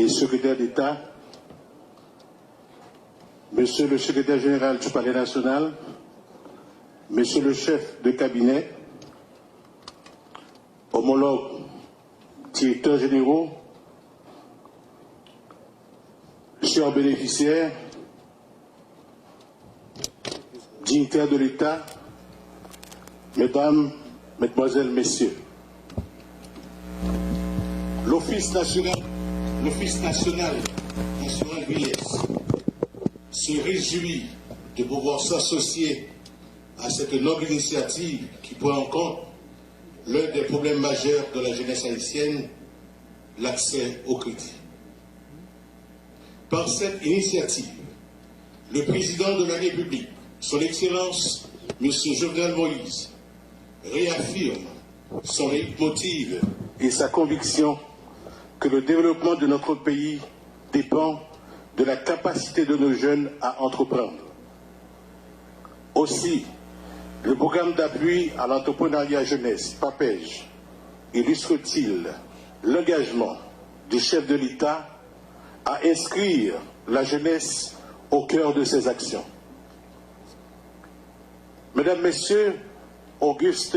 et secrétaire d'État, Monsieur le secrétaire général du Palais national, Monsieur le chef de cabinet, homologues directeurs généraux, chers bénéficiaires, dignitaires de l'État, Mesdames, Mesdemoiselles, Messieurs, l'Office national d'assurance vieillesse se réjouit de pouvoir s'associer à cette noble initiative qui prend en compte l'un des problèmes majeurs de la jeunesse haïtienne, l'accès au crédit. Par cette initiative, le président de la République, son Excellence, M. Jovenel Moïse, réaffirme son leitmotiv et sa conviction que le développement de notre pays dépend de la capacité de nos jeunes à entreprendre. Aussi, le programme d'appui à l'entrepreneuriat jeunesse, PAPEJ, illustre-t-il l'engagement du chef de l'État à inscrire la jeunesse au cœur de ses actions. Mesdames, Messieurs, auguste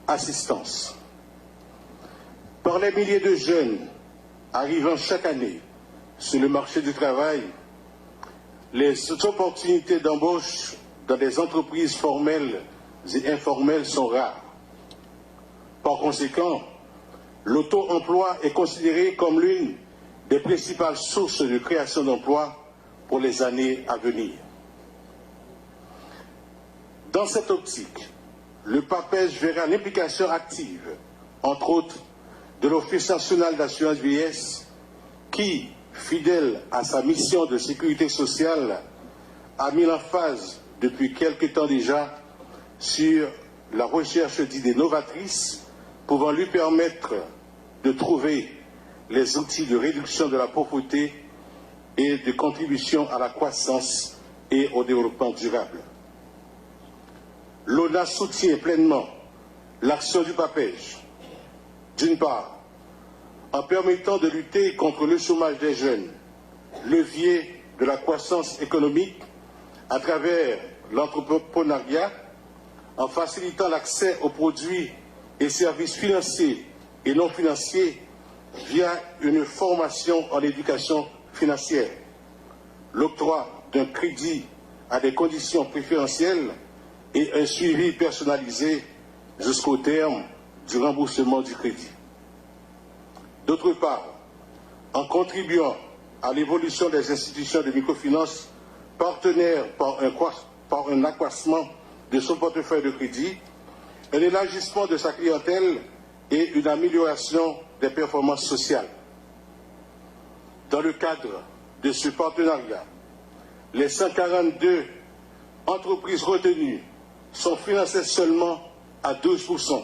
assistance. Par les milliers de jeunes arrivant chaque année sur le marché du travail, les opportunités d'embauche dans des entreprises formelles et informelles sont rares. Par conséquent, l'auto-emploi est considéré comme l'une des principales sources de création d'emplois pour les années à venir. Dans cette optique, le PAPEJ verra l'implication active, entre autres, de l'Office national d'assurance vieillesse qui, fidèle à sa mission de sécurité sociale, a mis l'emphase depuis quelque temps déjà sur la recherche d'idées novatrices pouvant lui permettre de trouver les outils de réduction de la pauvreté et de contribution à la croissance et au développement durable. L'ONA soutient pleinement l'action du PAPEJ, d'une part, en permettant de lutter contre le chômage des jeunes, levier de la croissance économique à travers l'entrepreneuriat, en facilitant l'accès aux produits et services financiers et non financiers via une formation en éducation financière, l'octroi d'un crédit à des conditions préférentielles et un suivi personnalisé jusqu'au terme du remboursement du crédit. D'autre part, en contribuant à l'évolution des institutions de microfinance partenaires par un accroissement de son portefeuille de crédit, un élargissement de sa clientèle et une amélioration des performances sociales. Dans le cadre de ce partenariat, les 142 entreprises retenues sont financées seulement à 12%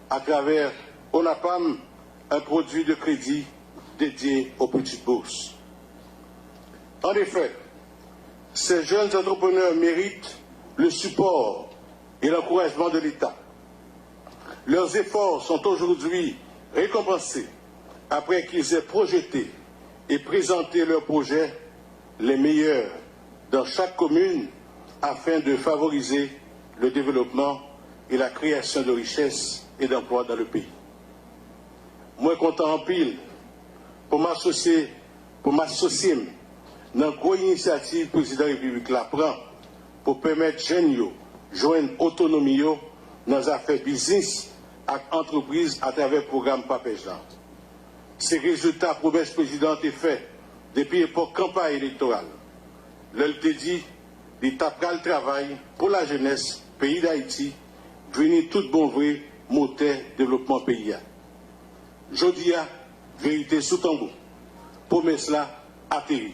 à travers ONAPAM, un produit de crédit dédié aux petites bourses. En effet, ces jeunes entrepreneurs méritent le support et l'encouragement de l'État. Leurs efforts sont aujourd'hui récompensés après qu'ils aient projeté et présenté leurs projets les meilleurs dans chaque commune afin de favoriser le développement et la création de richesses et d'emplois dans le pays. Moi, content en pile pour m'associer dans une grosse initiative que le président de la République la prend pour permettre aux jeunes de joindre autonomie dans les affaires business et entreprises à travers le programme PAPEJ. Ces résultats, la promesse présidente est faite depuis l'époque campagne électorale. Elle te dit, l'État prend le travail pour la jeunesse, pays d'Haïti, venir tout bon vrai, moteur développement pays. Jodia, vérité sous tambour. Promesse là, atterri.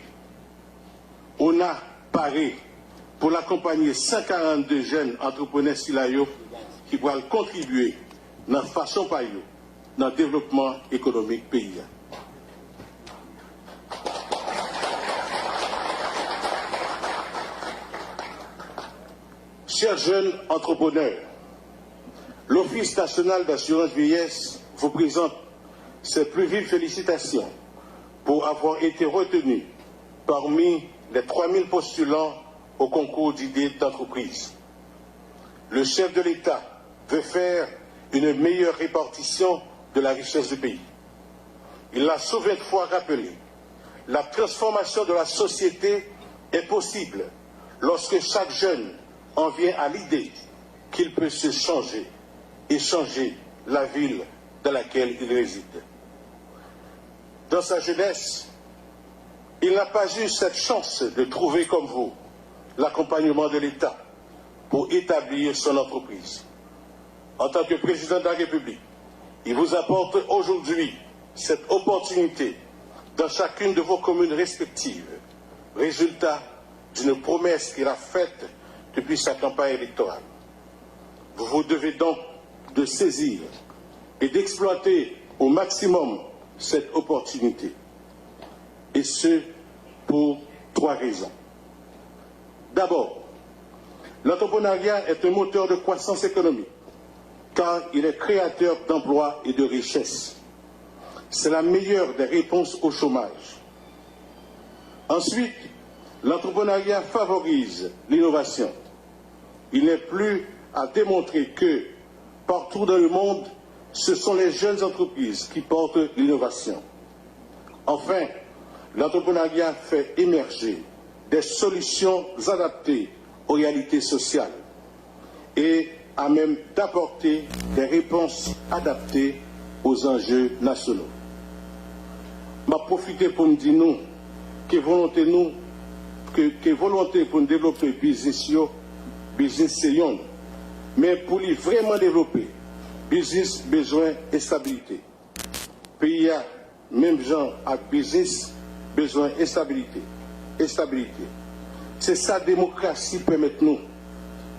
On a paré pour l'accompagner 142 jeunes entrepreneurs silayo qui pourront contribuer dans la façon par eux, dans le développement économique pays. Chers jeunes entrepreneurs, l'Office national d'assurance vieillesse vous présente ses plus vives félicitations pour avoir été retenu parmi les 3000 postulants au concours d'idées d'entreprise. Le chef de l'État veut faire une meilleure répartition de la richesse du pays. Il l'a souvent fois rappelé, la transformation de la société est possible lorsque chaque jeune en vient à l'idée qu'il peut se changer et changer la ville dans laquelle il réside. Dans sa jeunesse, il n'a pas eu cette chance de trouver comme vous l'accompagnement de l'État pour établir son entreprise. En tant que président de la République, il vous apporte aujourd'hui cette opportunité dans chacune de vos communes respectives, résultat d'une promesse qu'il a faite depuis sa campagne électorale. Vous vous devez donc de saisir et d'exploiter au maximum cette opportunité. Et ce, pour 3 raisons. D'abord, l'entrepreneuriat est un moteur de croissance économique, car il est créateur d'emplois et de richesses. C'est la meilleure des réponses au chômage. Ensuite, l'entrepreneuriat favorise l'innovation. Il n'est plus à démontrer que, partout dans le monde, ce sont les jeunes entreprises qui portent l'innovation. Enfin, l'entrepreneuriat fait émerger des solutions adaptées aux réalités sociales et à même d'apporter des réponses adaptées aux enjeux nationaux. Je vais profiter pour me dire nous que volonté pour nous développer le business c'est young, mais pour lui vraiment développer, business besoin de stabilité. Pays a même genre à business besoin de stabilité. C'est ça démocratie permet nous.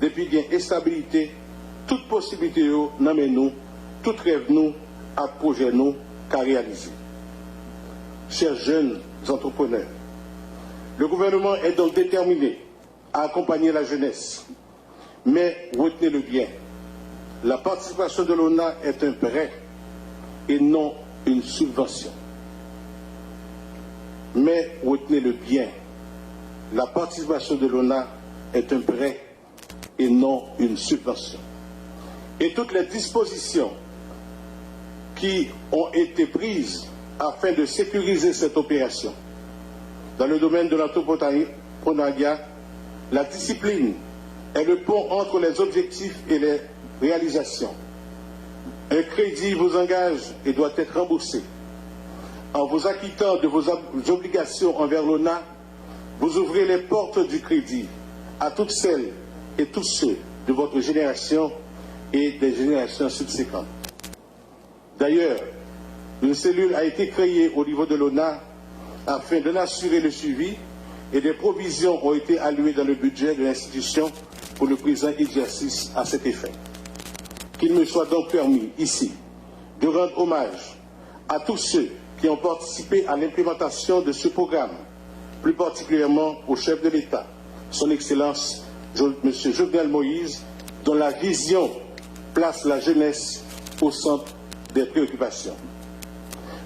Depuis qu'il y a stabilité, toute possibilité n'amène nous, tout rêve nous, à projet nous, qu'à réaliser. Chers jeunes entrepreneurs, le gouvernement est donc déterminé à accompagner la jeunesse. Mais retenez-le bien, la participation de l'ONA est un prêt et non une subvention. Mais retenez-le bien, la participation de l'ONA est un prêt et non une subvention. Et toutes les dispositions qui ont été prises afin de sécuriser cette opération, dans le domaine de l'entrepreneuriat, la discipline est le pont entre les objectifs et les réalisations. Un crédit vous engage et doit être remboursé. En vous acquittant de vos obligations envers l'ONA, vous ouvrez les portes du crédit à toutes celles et tous ceux de votre génération et des générations subséquentes. D'ailleurs, une cellule a été créée au niveau de l'ONA afin d'en assurer le suivi et des provisions ont été allouées dans le budget de l'institution pour le présent exercice à cet effet. Qu'il me soit donc permis, ici, de rendre hommage à tous ceux qui ont participé à l'implémentation de ce programme, plus particulièrement au chef de l'État, son Excellence M. Jovenel Moïse, dont la vision place la jeunesse au centre des préoccupations.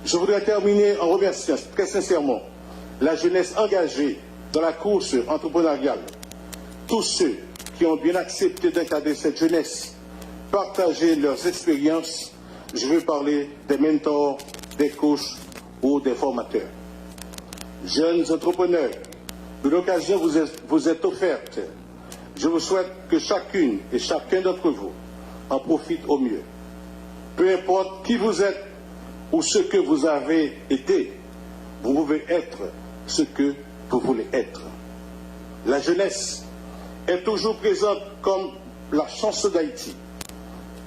Je voudrais terminer en remerciant très sincèrement la jeunesse engagée dans la course entrepreneuriale, tous ceux qui ont bien accepté d'encadrer cette jeunesse, partager leurs expériences. Je veux parler des mentors, des coachs ou des formateurs. Jeunes entrepreneurs, une occasion vous est offerte. Je vous souhaite que chacune et chacun d'entre vous en profite au mieux. Peu importe qui vous êtes ou ce que vous avez été, vous pouvez être ce que vous voulez être. La jeunesse est toujours présente comme la chance d'Haïti.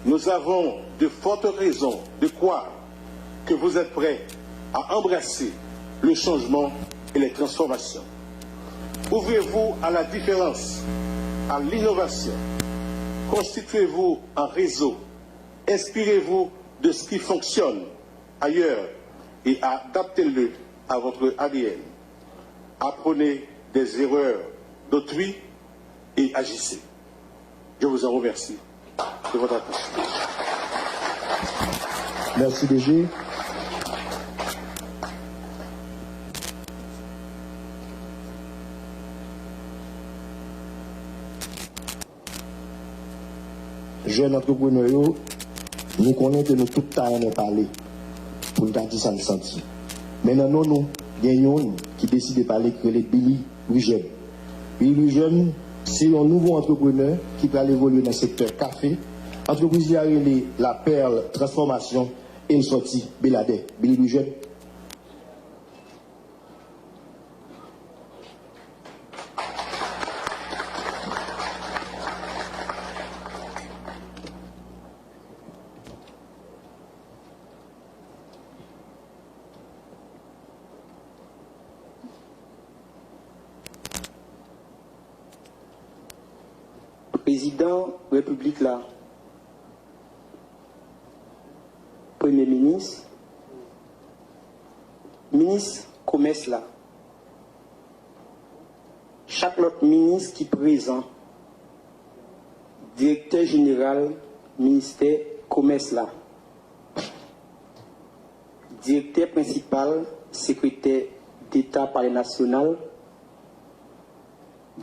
Nous avons de fortes raisons de croire que vous êtes prêts à embrasser le changement et les transformations. Ouvrez-vous à la différence, à l'innovation. Constituez-vous en réseau. Inspirez-vous de ce qui fonctionne ailleurs et adaptez-le à votre ADN. Apprenez des erreurs d'autrui et agissez. Je vous en remercie de votre attention. Merci DG. jeunes entrepreneurs, nous connaissons que nous tout le temps on parlé pour nous dire ça nous sentir. Maintenant, nous gagnons qui décide de parler que les Billy Louis-Jeune. Billy Louis-Jeune, c'est un nouveau entrepreneur qui va évoluer dans le secteur café. Entreprise qui a la Perle Transformation et une sortie Béladé. Billy Louis-Jeune. Président République là, Premier ministre, ministre Commerce là, chaque autre ministre qui est présent, directeur général, ministère Commerce là, directeur principal, secrétaire d'État palais national,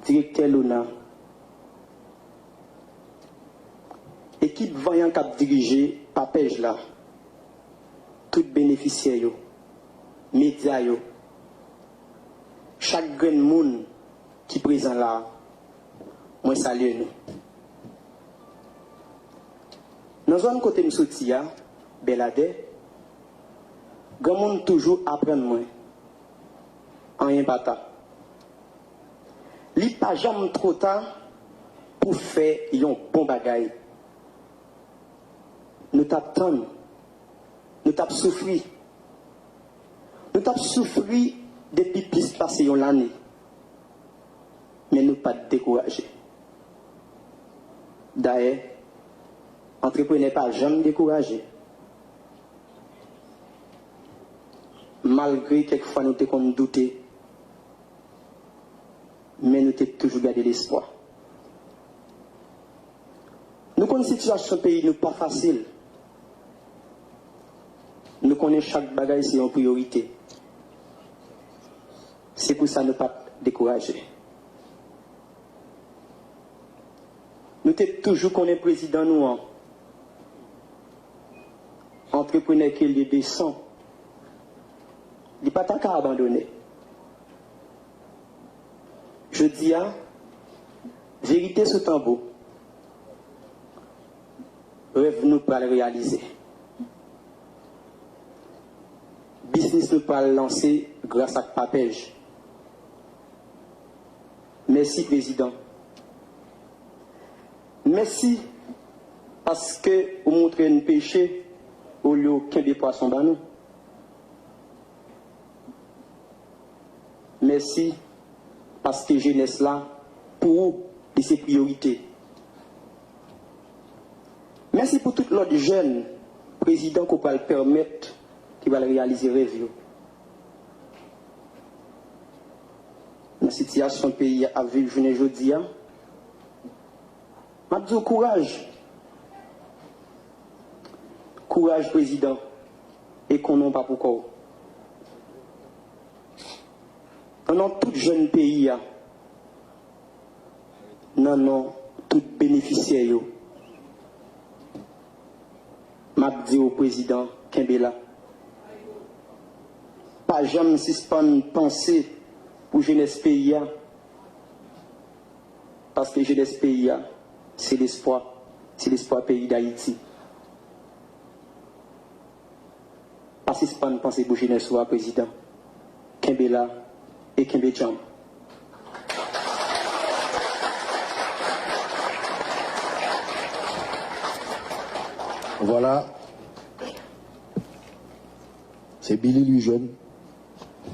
directeur l'ONA, équipe vaillant cap dirigé par Pej là, tout bénéficiaires, médias, chaque grand monde qui est présent là, moi salue nous. Dans la zone côté Msoutia, Béladé, grand monde toujours apprendre moi, en rien bata. Li pas jamais trop tard pour faire un bon bagay. Nous t'attendons, nous t'avons souffert. Nous t'avons souffert depuis plus passé l'année. Mais nous pas découragés. D'ailleurs, entrepreneur pas jamais découragé. Malgré quelquefois nous t'avons douté, mais nous t'avons toujours gardé l'espoir. Nous connaissons la situation du pays, nous pas facile. Nous connaissons chaque bagaille, c'est une priorité. C'est pour ça que nous ne pas décourager. Nous sommes toujours qu'on est président, nous, entrepreneur qui les descend. Il n'y a pas qu'à abandonner. Je dis, vérité sous tambour. Rêve nous pour le réaliser. Business nous pas lancer grâce à Papège. Merci président. Merci parce que vous montrez un péché au lieu qu'un des poissons dans nous. Merci parce que jeunesse là pour vous de ses priorités. Merci pour tout l'autre jeune président qui va le permettre, qui va le réaliser rêve. Dans la situation du pays à vivre, je ne dis pas. Je dis courage. Courage, président. Et qu'on n'a pas pourquoi. Dans tout jeune pays, non, tout bénéficiaire. Je dis au président Kembela. Pas jamais suspendre penser pour jeunesse pays. Parce que jeunesse pays, c'est l'espoir pays d'Haïti. Pas suspendre penser pour jeunesse président Kembela et Kembejam. Voilà. C'est Billy Louis-Jeune.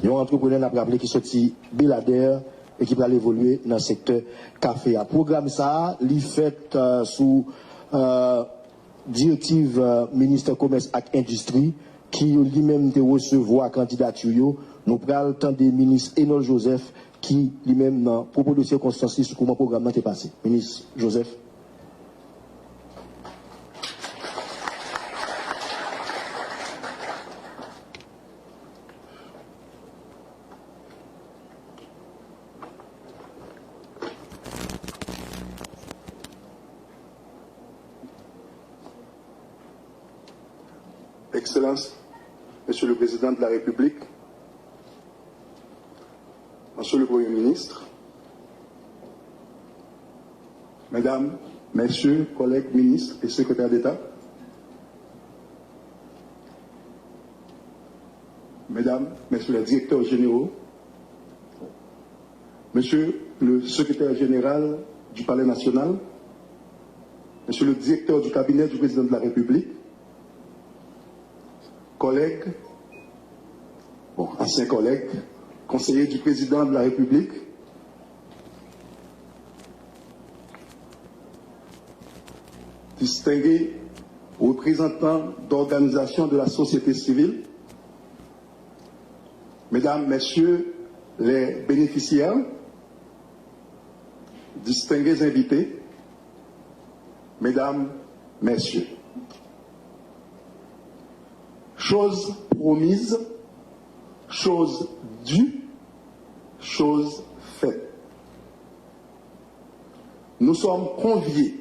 Il y a un entrepreneur qui a rappelé qui sorti Béladère et qui va évoluer dans le secteur café. Le programme ça, il fait sous directive ministre commerce et industrie qui lui-même te recevoir candidature. Nous prenons le temps des ministres Enol Joseph qui lui-même dans propos de circonstances sur comment le programme est passé. Ministre Joseph. Excellences, Monsieur le Président de la République, Monsieur le Premier ministre, Mesdames, Messieurs, collègues ministres et secrétaires d'État, Mesdames, Messieurs les directeurs généraux, Monsieur le secrétaire général du Palais national, Monsieur le directeur du cabinet du Président de la République, collègues, anciens collègues, conseillers du Président de la République, distingués représentants d'organisations de la société civile, Mesdames, Messieurs les bénéficiaires, distingués invités, Mesdames, Messieurs. Chose promise, chose due, chose faite. Nous sommes conviés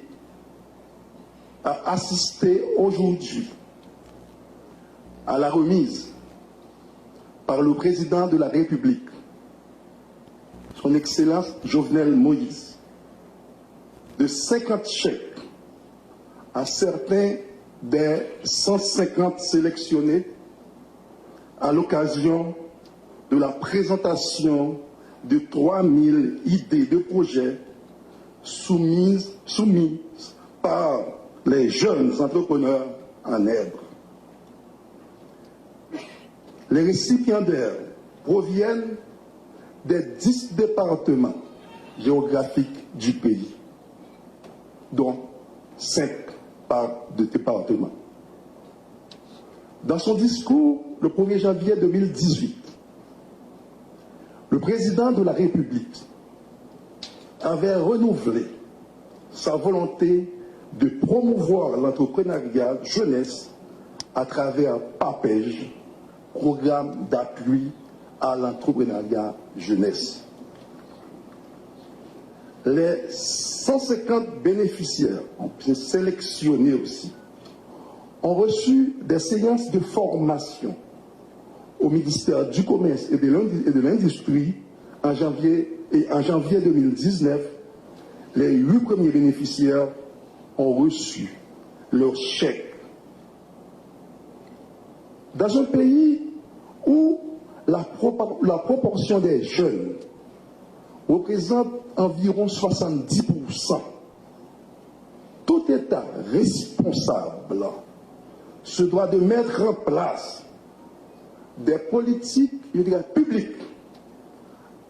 à assister aujourd'hui à la remise par le Président de la République, Son Excellence Jovenel Moïse, de 50 chèques à certains des 150 sélectionnés à l'occasion de la présentation de 3000 idées de projets soumises par les jeunes entrepreneurs en herbe. Les récipiendaires proviennent des 10 départements géographiques du pays, dont 5 par de département. Dans son discours le 1er janvier 2018, le président de la République avait renouvelé sa volonté de promouvoir l'entrepreneuriat jeunesse à travers PAPEJ, Programme d'appui à l'entrepreneuriat jeunesse. Les 150 bénéficiaires, bien sélectionnés aussi, ont reçu des séances de formation au ministère du Commerce et de l'Industrie en janvier 2019. Les 8 premiers bénéficiaires ont reçu leur chèque. Dans un pays où la proportion des jeunes représente environ 70%, tout État responsable se doit de mettre en place des politiques publiques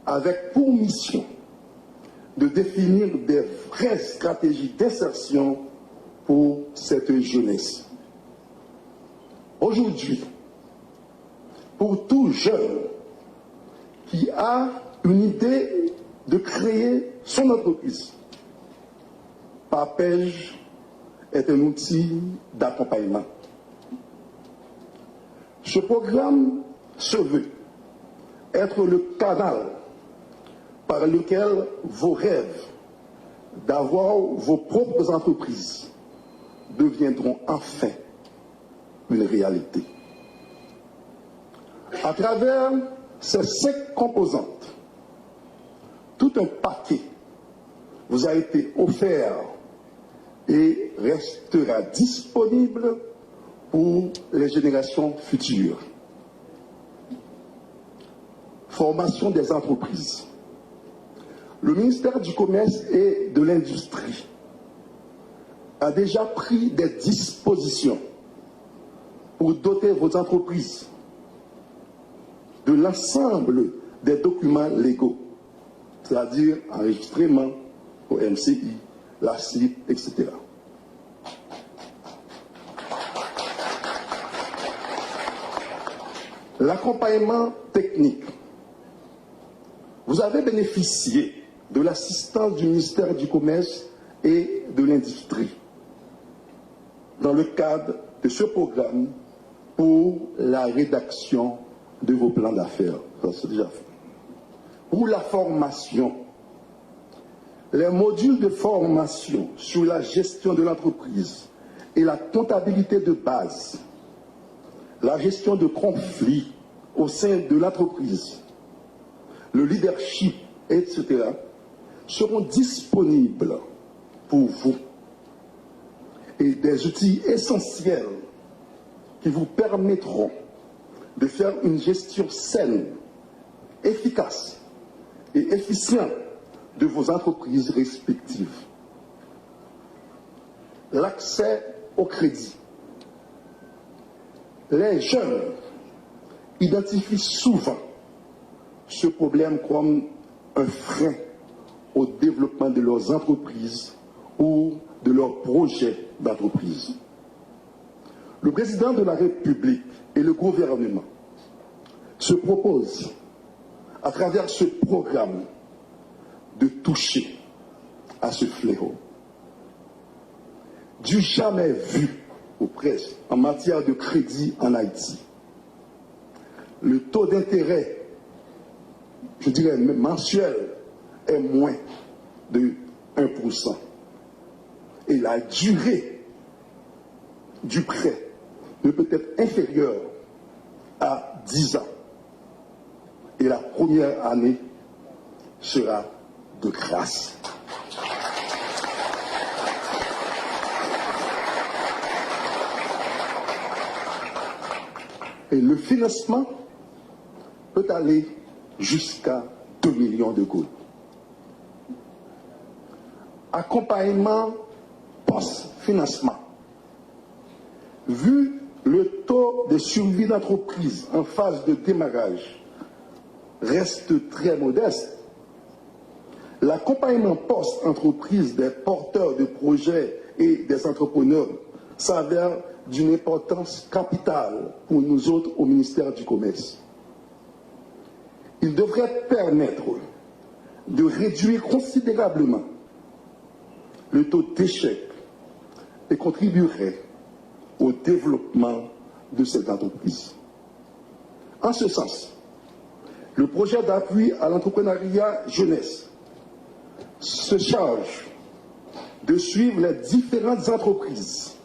avec pour mission de définir des vraies stratégies d'insertion pour cette jeunesse. Aujourd'hui, pour tout jeune qui a une idée de créer son entreprise, PAPEJ est un outil d'accompagnement. Ce programme se veut être le canal par lequel vos rêves d'avoir vos propres entreprises deviendront enfin une réalité. À travers ces 5 composantes, tout un paquet vous a été offert et restera disponible pour les générations futures. Formation des entreprises. Le ministère du Commerce et de l'Industrie a déjà pris des dispositions pour doter vos entreprises de l'ensemble des documents légaux, c'est-à-dire enregistrement au MCI, la CIP, etc. L'accompagnement technique. Vous avez bénéficié de l'assistance du ministère du Commerce et de l'Industrie dans le cadre de ce programme pour la rédaction de vos plans d'affaires. Ça, c'est déjà fait. Pour la formation, les modules de formation sur la gestion de l'entreprise et la comptabilité de base, la gestion de conflits au sein de l'entreprise, le leadership, etc., seront disponibles pour vous. Et des outils essentiels qui vous permettront de faire une gestion saine, efficace et efficiente de vos entreprises respectives. L'accès au crédit. Les jeunes identifient souvent ce problème comme un frein au développement de leurs entreprises ou de leurs projets d'entreprise. Le président de la République et le gouvernement se proposent, à travers ce programme, de toucher à ce fléau. Du jamais vu, ou presque, en matière de crédit en Haïti. Le taux d'intérêt, je dirais mensuel, est moins de 1%. Et la durée du prêt ne peut être inférieure à 10 ans. Et la première année sera de grâce. Et le financement peut aller jusqu'à 2 millions de gouttes. Accompagnement post-financement. Vu le taux de survie d'entreprise en phase de démarrage reste très modeste, l'accompagnement post-entreprise des porteurs de projets et des entrepreneurs s'avère d'une importance capitale pour nous autres au ministère du Commerce. Il devrait permettre de réduire considérablement le taux d'échec et contribuerait au développement de cette entreprise. En ce sens, le projet d'appui à l'entrepreneuriat jeunesse se charge de suivre les différentes entreprises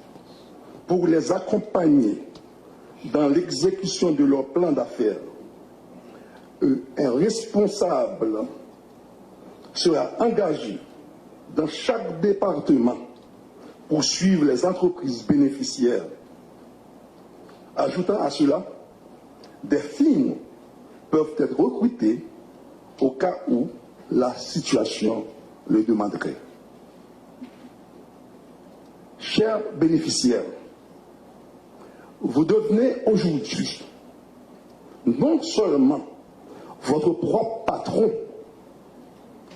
pour les accompagner dans l'exécution de leur plan d'affaires. Un responsable sera engagé dans chaque département pour suivre les entreprises bénéficiaires. Ajoutant à cela, des firmes peuvent être recrutées au cas où la situation le demanderait. Chers bénéficiaires, vous devenez aujourd'hui non seulement votre propre patron,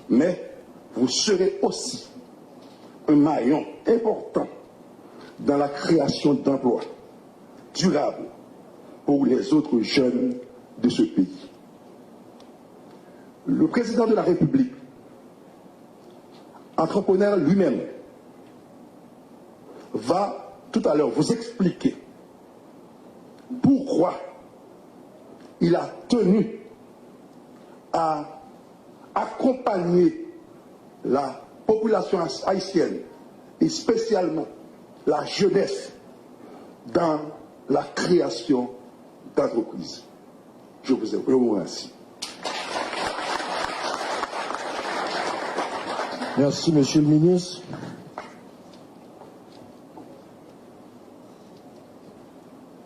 mais vous serez aussi un maillon important dans la création d'emplois durables pour les autres jeunes de ce pays. Le président de la République, entrepreneur lui-même, va tout à l'heure vous expliquer pourquoi il a tenu à accompagner la population haïtienne et spécialement la jeunesse dans la création d'entreprises. Je vous remercie. Merci, Monsieur le ministre.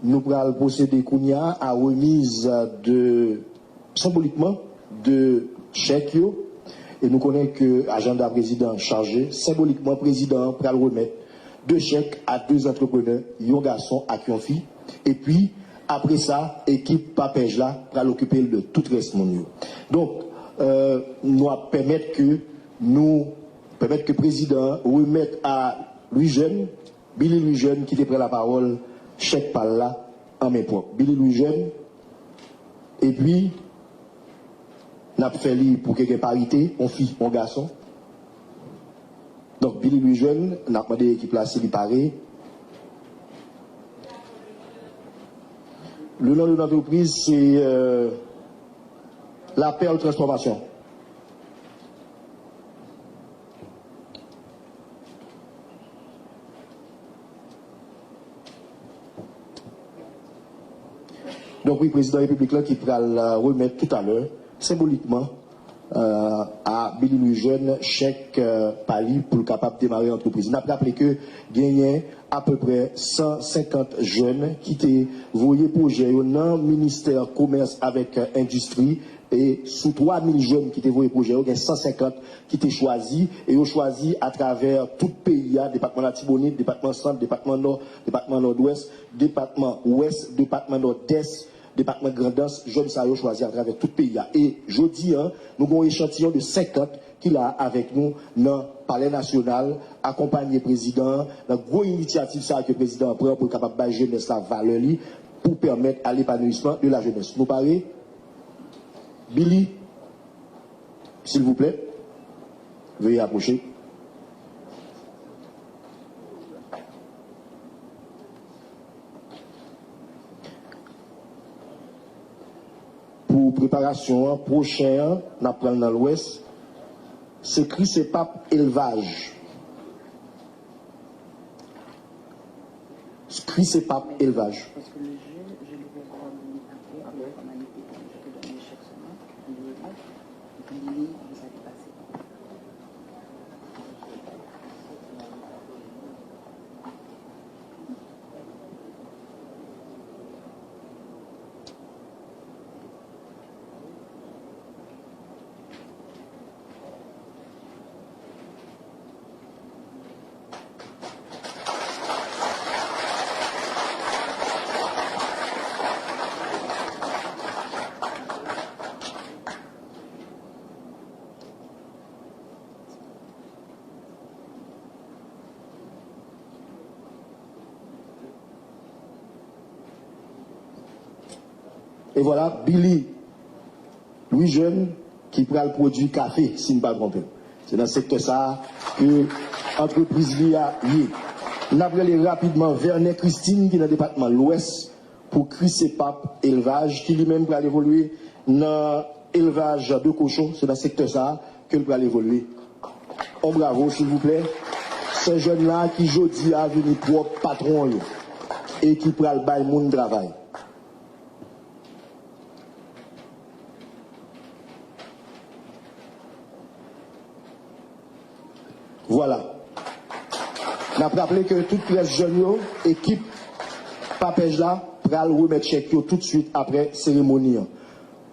Nous allons procéder Kounia à remise symboliquement de chèques. Et nous connaissons que l'agenda président chargé, symboliquement président pour remettre 2 chèques à 2 entrepreneurs, un garçon à une fille. Et puis, après ça, équipe Papège là, pour l'occuper de tout le reste monde. Donc, nous permettre que le président remette à Louis Jeune, Billy Louis Jeune, qui était prêt la parole, chèque par là, en mes points. Billy Louis Jeune, et puis, n'a fait pour qu'il y ait parité, on fille, on garçon. Donc, Billy Louis Jeune, n'a demandé l'équipe là, c'est paré. Le nom de l'entreprise, c'est la Perle Transformation. Donc oui, président de la République là, qui va le remettre tout à l'heure, symboliquement, à Billy Louis Jeune, chèque pali pour le capable de démarrer l'entreprise. On a rappelé que gagné à peu près 150 jeunes qui étaient voyés projet dans le ministère commerce avec industrie et sous 3000 jeunes qui étaient voyés projet, il y a 150 qui étaient choisis et ils ont choisi à travers tout le pays, département de la Tibonite, département centre, département nord, département nord-ouest, département ouest, département nord-est, département de Grandance, jeunes ça ont choisi à travers tout le pays. Et je dis, nous avons un échantillon de 50 qui a avec nous dans le palais national, accompagné le président, la grosse initiative ça que le président prend pour capable de jeunesse la valeur pour permettre à l'épanouissement de la jeunesse. Nous parlons, Billy, s'il vous plaît, veuillez approcher. Pour préparation prochaine, on apprend dans l'ouest, c'est CRISEPAP élevage. CRISEPAP élevage. Parce que le jeu, je le vais voir après, on a été je te donne chaque semaine, l'élevage, et puis vous allez passer. Et voilà, Billy, Louis Jeune, qui prend le produit café, si je ne pas trompé. C'est dans ce secteur ça que l'entreprise a lié. On a appelé rapidement Vernet Christine, qui est dans le département de l'Ouest, pour CRISEPAP élevage, qui lui-même va évoluer dans l'élevage de cochons. C'est dans ce secteur ça que va évoluer. On bravo, s'il vous plaît. Ces jeunes-là qui, jeudi, a venu propre patron et qui prend le bail monde travail. Voilà. On a rappelé que toutes les jeunes, équipe Papège là, pral remettre chèque tout de suite après cérémonie.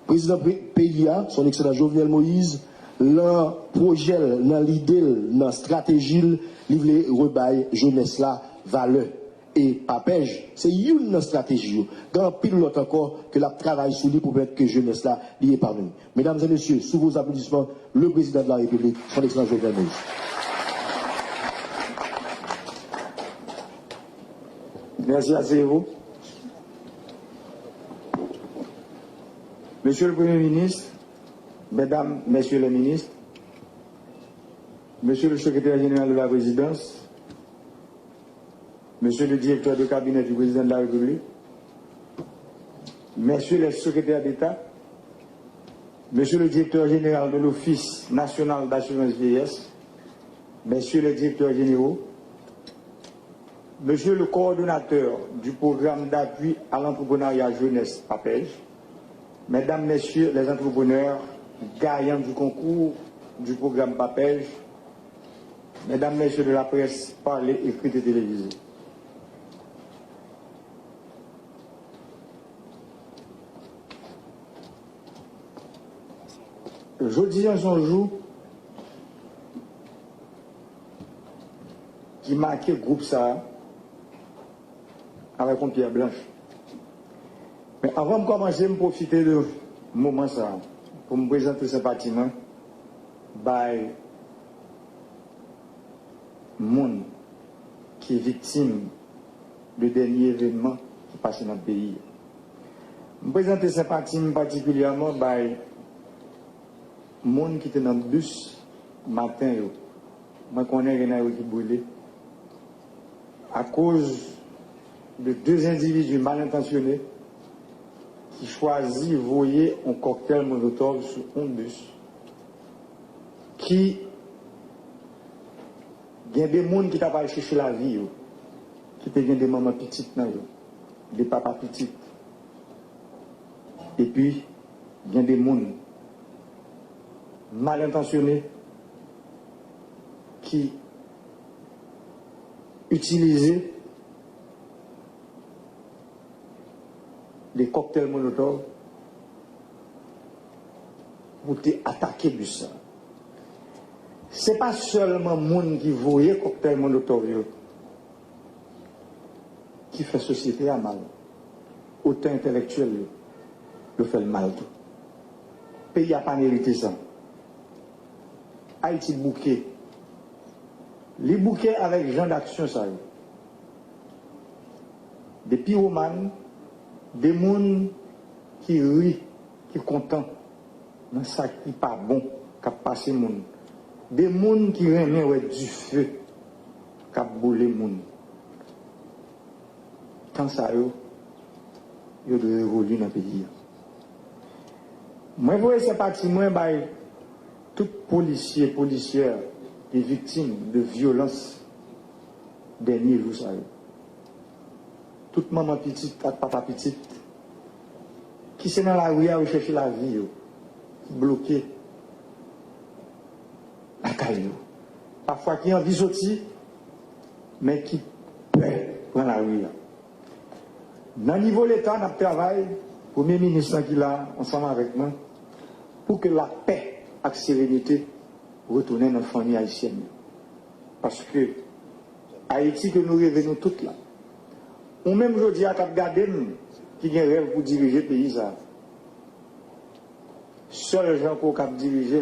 Président PIA, son excellent Jovenel Moïse, dans projet, dans l'idée, dans la stratégie, livrer rebail jeunesse là, valeur. Et Papège, c'est une stratégie. Grand pile l'autre encore que la travail sous lui pour permettre que jeunesse là, liée par nous. Mesdames et messieurs, sous vos applaudissements, le président de la République, son excellent Jovenel Moïse. Merci à vous. Monsieur le Premier ministre, Mesdames, Messieurs les ministres, Monsieur le secrétaire général de la présidence, Monsieur le directeur de cabinet du président de la République, Messieurs les secrétaires d'État, Monsieur le directeur général de l'Office national d'assurance vieillesse, Messieurs les directeurs généraux, Monsieur le coordonnateur du programme d'appui à l'entrepreneuriat jeunesse Papège, Mesdames, Messieurs les entrepreneurs, gagnants du concours du programme Papège, Mesdames, Messieurs de la presse, parlée, écrite et télévisée. Jeudi en son jour qui marquait le groupe ça avec une pierre blanche. Mais avant de commencer, je profiter de ce moment ça pour me présenter sympathiquement par monde qui est victime de dernier événement qui passe dans le pays. Je me présenter sympathiquement particulièrement par monde qui était dans le bus matin. Je connais quelqu'un qui brûlé à cause de deux individus mal intentionnés qui choisissent de voyer un cocktail molotov sur un bus. Qui il y a des gens qui n'ont pas cherché la vie, qui ont des mamans petites, des papas petites. Et puis, il y a des gens mal intentionnés qui utilisent des cocktails Molotov pour attaquer le bus. Ce n'est pas seulement les gens qui voyaient cocktail Molotov qui fait société à mal. Autant intellectuel, le fait le mal tout. Le pays n'a pas mérité ça. Haïti bouquet. Les bouquets avec gens d'action, ça y est. Des pyromanes, des gens qui rient, qui sont contents, dans ça qui n'est pas bon, qui a passé le monde. Des gens qui remettent du feu, qui a boulé le monde. Quand ça y est, il y a de révolution dans le pays. Moi, je vois ce parti, moi, tout policier, policière, est victime de violence dernier jour, ça y est. Toute maman petite, papa petite, qui sont dans la rue à rechercher la vie, qui bloqué la caillou. Parfois qui ont envie de sortir, mais qui peut prendre la rue. Dans le niveau de l'État, on travaille, le Premier ministre qui est là, ensemble avec moi, pour que la paix et la sérénité retournent dans la famille haïtienne. Parce que Haïti, que nous revenons toutes là, ou même aujourd'hui, à Cap Garden, qui a un rêve pour diriger le pays, ça. Seuls gens qui ont dirigé,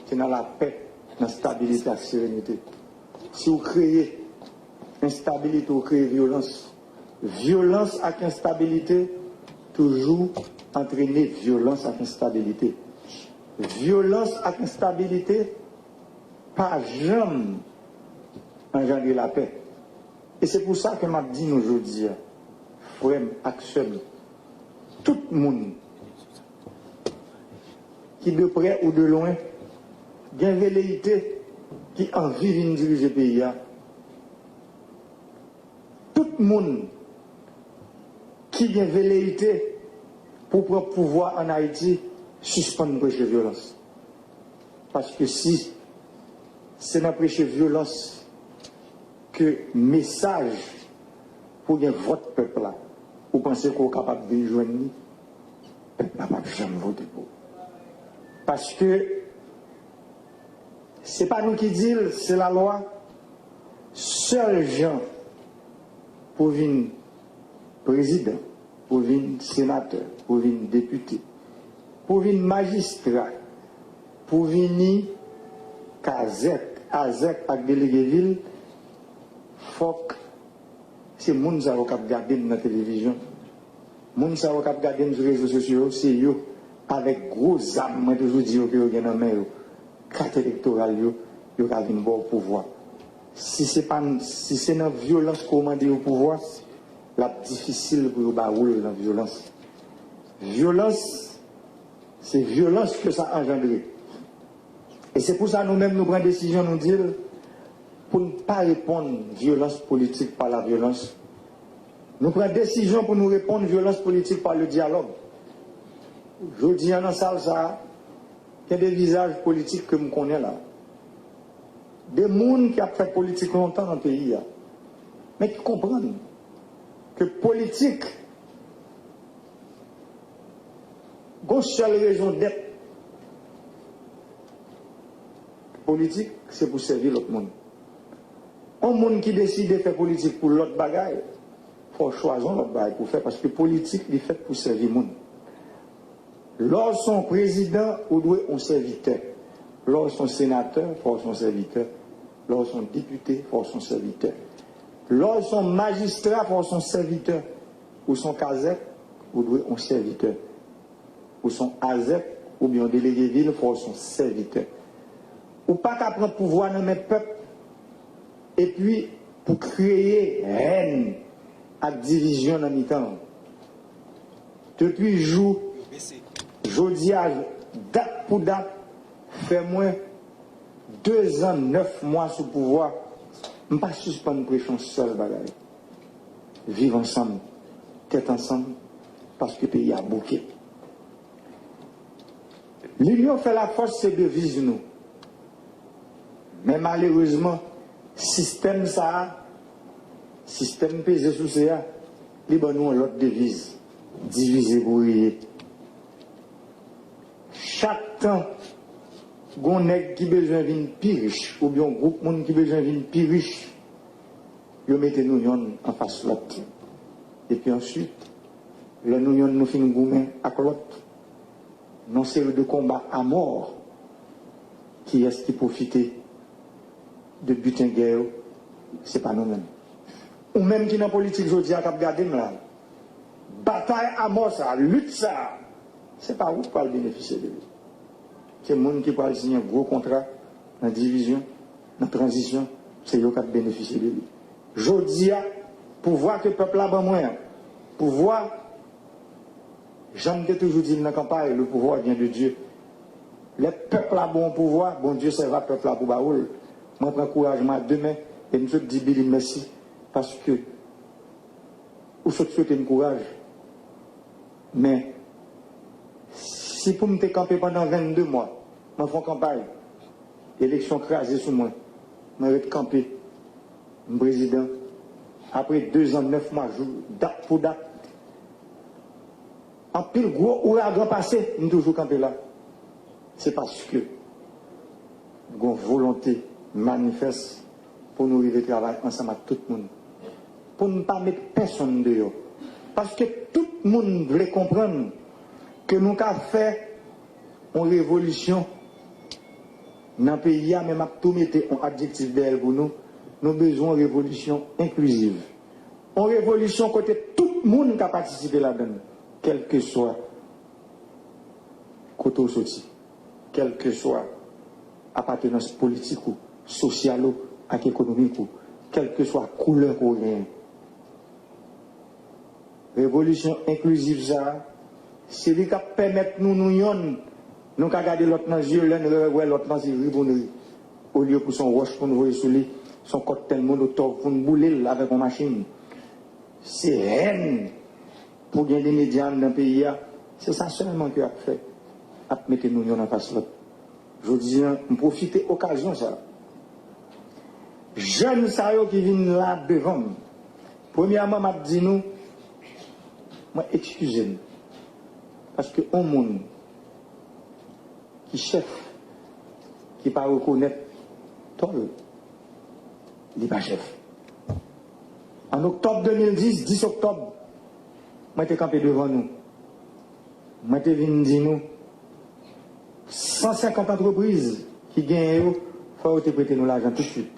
c'est dans la paix, dans la stabilité et la sérénité. Si vous créez instabilité, vous créez violence. Violence avec instabilité, toujours entraîner violence avec instabilité. Violence avec instabilité, pas jamais engendrer la paix. Et c'est pour ça que m'a dit aujourd'hui, frère, action, tout le monde qui de près ou de loin, a une velléité qui a envie de diriger le pays. Tout le monde qui a une velléité pour prendre pouvoir en Haïti, suspendre prêcher violence. Parce que si c'est dans prêcher violence que message pour votre peuple là, vous pensez qu'on est capable de rejoindre, le peuple n'a pas jamais voté pour. Parce que ce n'est pas nous qui disons, c'est la loi. Seuls gens pour venir président, pour venir sénateur, pour venir député, pour venir magistrat, pour venir Kazek, Azek avec délégué ville, faut que c'est les gens qui regardent dans la télévision, les gens qui regardent sur les réseaux sociaux, c'est eux avec gros âmes, moi toujours dire que vous avez dans main, carte électorale, vous avez un bon pouvoir. Si c'est dans la violence commandée au pouvoir, c'est difficile pour vous rouler dans la violence. Violence, c'est violence que ça a engendré. Et c'est pour ça que nous-mêmes nous prenons décision de nous dire, pour ne pas répondre violence politique par la violence, nous prenons décision pour nous répondre violence politique par le dialogue. Je dis dans la salle ça, qu'il y a des visages politiques que nous connaissons là. Des gens qui ont fait politique longtemps dans le pays, mais qui comprennent que politique, une seule raison d'être politique, c'est pour servir l'autre monde. Un monde qui décide de faire politique pour l'autre bagaille, il faut choisir l'autre bagaille pour faire, parce que politique est faite pour servir le monde. Lorsqu'on président, on doit un serviteur. Lorsqu'on sénateur, il faut son serviteur. Lorsqu'on député, il faut son serviteur. Lorsqu'on magistrat, il faut son serviteur. Ou son casette, on doit un serviteur. Ou son azek, ou bien délégué ville, il faut son serviteur. Ou pas qu'à prendre pouvoir dans mes peuples, et puis pour créer haine à division dans mi-temps. Depuis jour, jeudi à date pour date, fait moins 2 ans, 9 mois sous pouvoir, je ne peux pas suspendre pression seul bagaille. Vivre ensemble, tête ensemble, parce que le pays a bouquet. L'union fait la force, c'est devise nous. Mais malheureusement, système ça, système pesé sous ça, les bon nous l'autre devise, diviser pour rier. Chaque temps, gon nèg qui besoin d'une plus riche, ou bien groupe monde qui besoin d'une plus riche, yo mettez nous en face l'autre. Et puis ensuite, le nous fin goumen à l'autre. Non, c'est le combat à mort qui est-ce qui profitait de butin guerre, c'est pas nous-mêmes. Ou même qui dans la politique, je dis à cap garder là. Bataille à mort, ça, lutte ça, c'est pas vous qui allez bénéficier de lui. C'est le monde qui va signer un gros contrat dans la division, dans la transition, c'est eux qui allez bénéficier de lui. Je dis à pouvoir que le peuple a besoin, pouvoir. J'en ai toujours dit dans la campagne, le pouvoir vient de Dieu. Le peuple a bon pouvoir, bon Dieu, ça va le peuple a pour baoul. Moi, je prends couragement demain et nous dis Billy merci parce que vous souhaitez un courage. Mais si pour me camper pendant 22 mois, je fais campagne, élection crasée sous moi, je vais camper, président, après 2 ans, 9 mois, date pour date. En pile gros ouragan passé, nous toujours campé là. C'est parce que nous avons volonté manifeste pour nous arriver à travailler ensemble avec tout le monde. Pour ne pas mettre personne dehors. Parce que tout le monde voulait comprendre que nous avons fait une révolution dans le pays, même à tout mettre un adjectif d'elle pour nous, nous avons besoin de révolution inclusive. Une révolution côté tout le monde qui a participé là-dedans. Quel que soit côté sorti, quelle que soit appartenance politique ou sociale ou économique ou quelle que soit couleur qu'on a. Révolution inclusive ça, c'est lui qui permet nous garder l'autre dans les yeux, l'autre dans les yeux, au lieu pour son roche pour nous voir sous lui, son cocktail molotov pour nous bouler avec une machine. C'est haine. Pour gagner des médias dans le pays, c'est ça seulement qu'il a fait. À mettre nous en face l'autre. Je dis, on profite de l'occasion, ça. Jeunes qui viennent là devant. Premièrement, je dis nous, excusez-nous. Parce que un monde qui chef, qui ne pas reconnaître Tol, il n'est pas chef. En octobre 2010, 10 octobre, moi, je suis campé devant nous. Moi, je viens dire nous, 150 entreprises qui gagnent, il faut prêter nous l'argent tout de suite.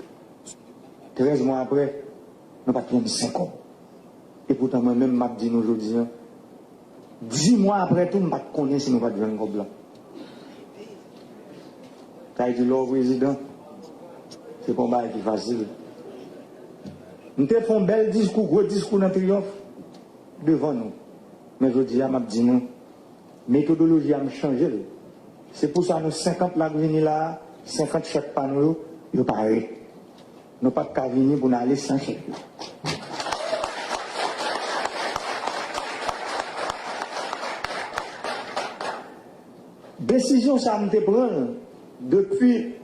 13 mois après, nous n'avons pas besoin de 5 ans. Et pourtant, moi-même, je dis nous aujourd'hui, 10 mois après tout, je ne connais pas si nous n'avons pas besoin de blanc. Quand il dit le président, c'est pas mal qui est facile. Nous avons fait un bel discours, gros discours dans le triomphe. Devant nous. Mais je dis à ma dit nous, méthodologie a changé. C'est pour ça que nous 50 là venir là, 50 chèques par nous, nous pareil. Nous pas qu'à venir pour aller sans chèque. Décision ça me prend depuis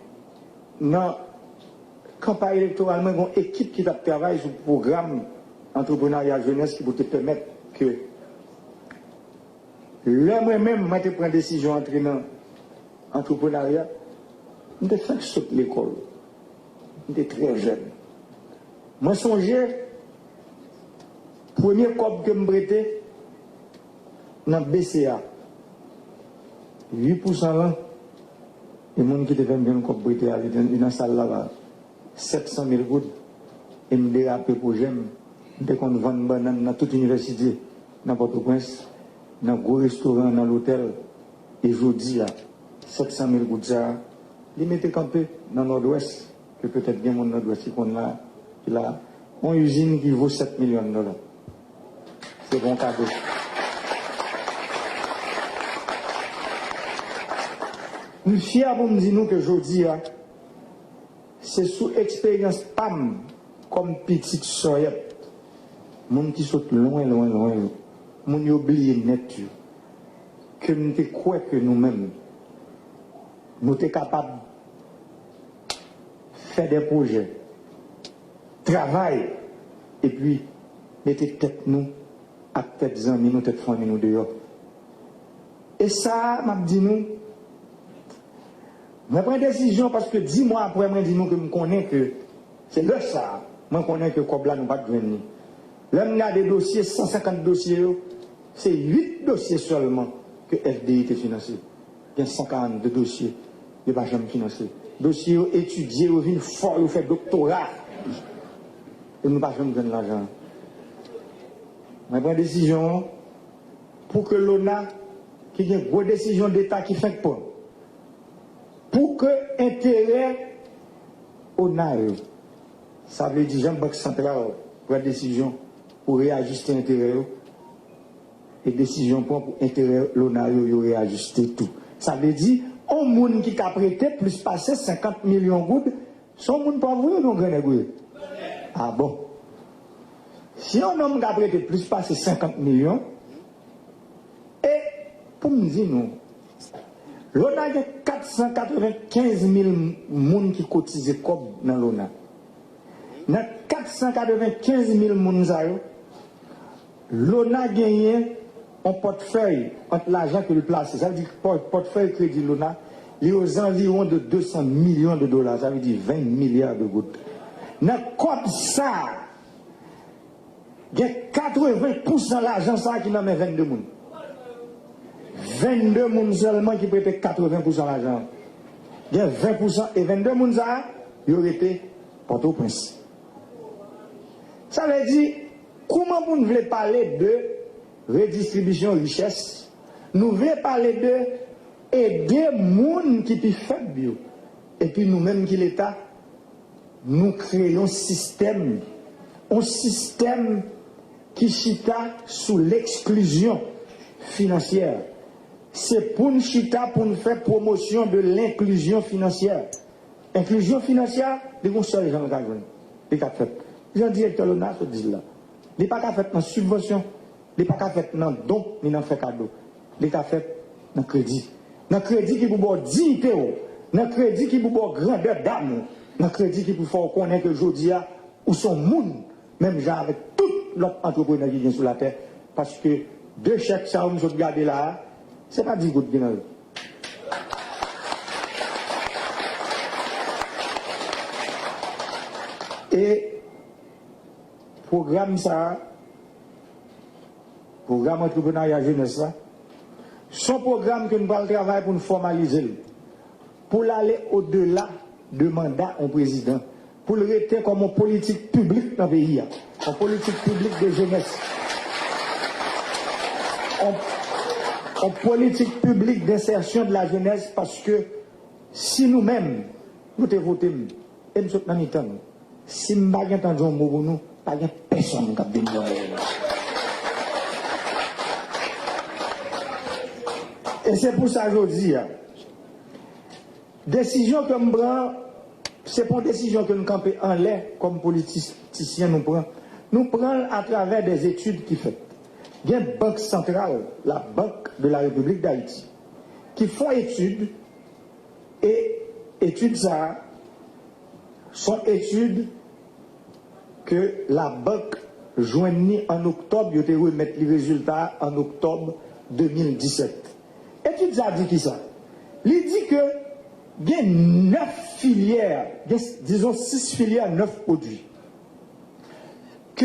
la campagne électorale, une équipe qui travaille sur le programme entrepreneuriat jeunesse qui peut te permettre que moi-même, je prends une décision entrer dans l'entrepreneuriat, je me fais sauter l'école. Je suis très jeune. Moi, songeais, premier cop que je me prêtais dans le BCA, 8% là, et les gens qui devaient bien cop prêter dans la salle là-bas, 700 000 gouttes, et me déraper pour j'aime. Dès qu'on vend une banane dans toute l'université, dans Port-au-Prince, dans un gros restaurant, dans l'hôtel, et je dis là, 700 000 gouttes ça, les mettez campé dans le nord-ouest, que peut-être bien mon nord-ouest qu'on a, là, une usine qui vaut 7 millions de dollars. C'est bon cadeau. Nous sommes fiers pour nous dire que je dis, c'est sous expérience PAM, comme petite soyette. Moun qui saute loin, moun y oublie net que nous te croyons que nous-mêmes, nous sommes capables de faire des projets, travailler, et puis mettez tête nous, à tête amis, nous tête famille nous dehors. Et ça, m'a dit nous, je prends une décision parce que 10 mois après, je dis nous que je connais que c'est le ça. Je connais que comme là, nous ne pouvons pas venir. Là, on a des dossiers, 150 dossiers, c'est 8 dossiers seulement que FDI était financé. Il y a 142 dossiers, il n'y a pas jamais financé. Dossiers étudiés, ils viennent fort, ils font doctorat. Et nous ne pouvons pas jamais donner l'argent. Je prends une décision pour que l'ONA, qui a une grosse décision d'État qui fait pas, pour que l'intérêt ONA, ça veut dire que la Banque centrale prend une décision pour réajuster l'intérêt et décision pour l'intérêt l'ONA réajuster tout. Ça veut dire un monde qui a prêté plus passer 50 millions de gouttes, son monde pas vous non grand négocier. Ah bon. Si un homme qui a prêté plus passer 50 millions, et pour me dire nous, l'ONA a 495 000 personnes qui cotisent comme dans l'ONA. Dans 495 000 personnes, l'ONA a gagné un portefeuille entre l'argent que le place. Ça veut dire que le portefeuille crédit l'ONA, il est aux environs de 200 millions de dollars. Ça veut dire 20 milliards de gouttes. Dans comme ça, il y a 80% de l'argent qui n'en met 22 personnes. 22 personnes seulement qui prêtent 80% de l'argent. Il y a 20% et 22 personnes, ils auraient été Port-au-Prince. Ça veut dire, comment vous ne voulez parler de redistribution de richesse? Nous voulons parler de aider les gens qui sont faibles. Et puis nous-mêmes qui l'État, nous créons un système qui chita sous l'exclusion financière. C'est pour nous chita pour nous faire promotion de l'inclusion financière. Inclusion financière, les gens seuls gens qui ont les cas fait. Les directeur l'ONA se disent là. Les pas fait dans subvention, les pas fait dans don, ni dans fait cadeau. Les cas fait dans crédit. Dans crédit qui vous dignité, dans crédit qui vous grandeur d'âme, dans crédit qui vous faire connaître que aujourd'hui où sont monde, même genre avec tout l'autre entrepreneur qui vient sur la terre, parce que deux chèques ça vous regardez là, c'est pas 10 gouttes de vin. Et programme ça, programme entrepreneuriat jeunesse ça, son programme que nous allons travailler pour nous formaliser, pour aller au-delà de mandat au président, pour le rester comme une politique publique dans le pays, une politique publique de jeunesse, une politique publique d'insertion de la jeunesse, parce que si nous-mêmes, nous te votons, et nous sommes dans le temps, si nous n'avons pas entendu un mot pour nous, pas personne qui a béni. Et c'est pour ça que je dis, décision que nous prenons, c'est pas une décision que nous campons en l'air comme politiciens nous prenons. Nous prenons à travers des études qui fait. Il y a une banque centrale, la Banque de la République d'Haïti, qui font études, et études ça sont études que la banque joignit en octobre, il a remettre les résultats en octobre 2017. Études ça dit qui ça? Il dit que il y a 9 filières, disons 6 filières, 9 produits. Que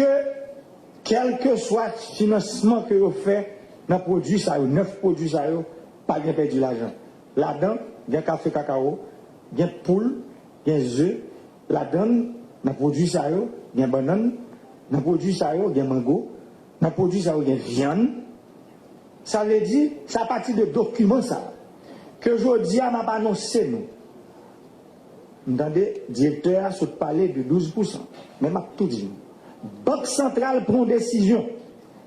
quel que soit le financement que vous faites dans les produits, 9 produits, pas bien perdu l'argent. Là-dedans, il y a café cacao, il y a poule, il y a œufs. Là-dedans, dans les produits, il y a banane, dans les produits, il y a mango, dans les produits, il y a viande. Ça veut dire, c'est à partir de documents ça, que aujourd'hui, on a annoncé nous. Entendez, directeur se parler de 12%. Mais m'a tout dit. Banque centrale prend décision.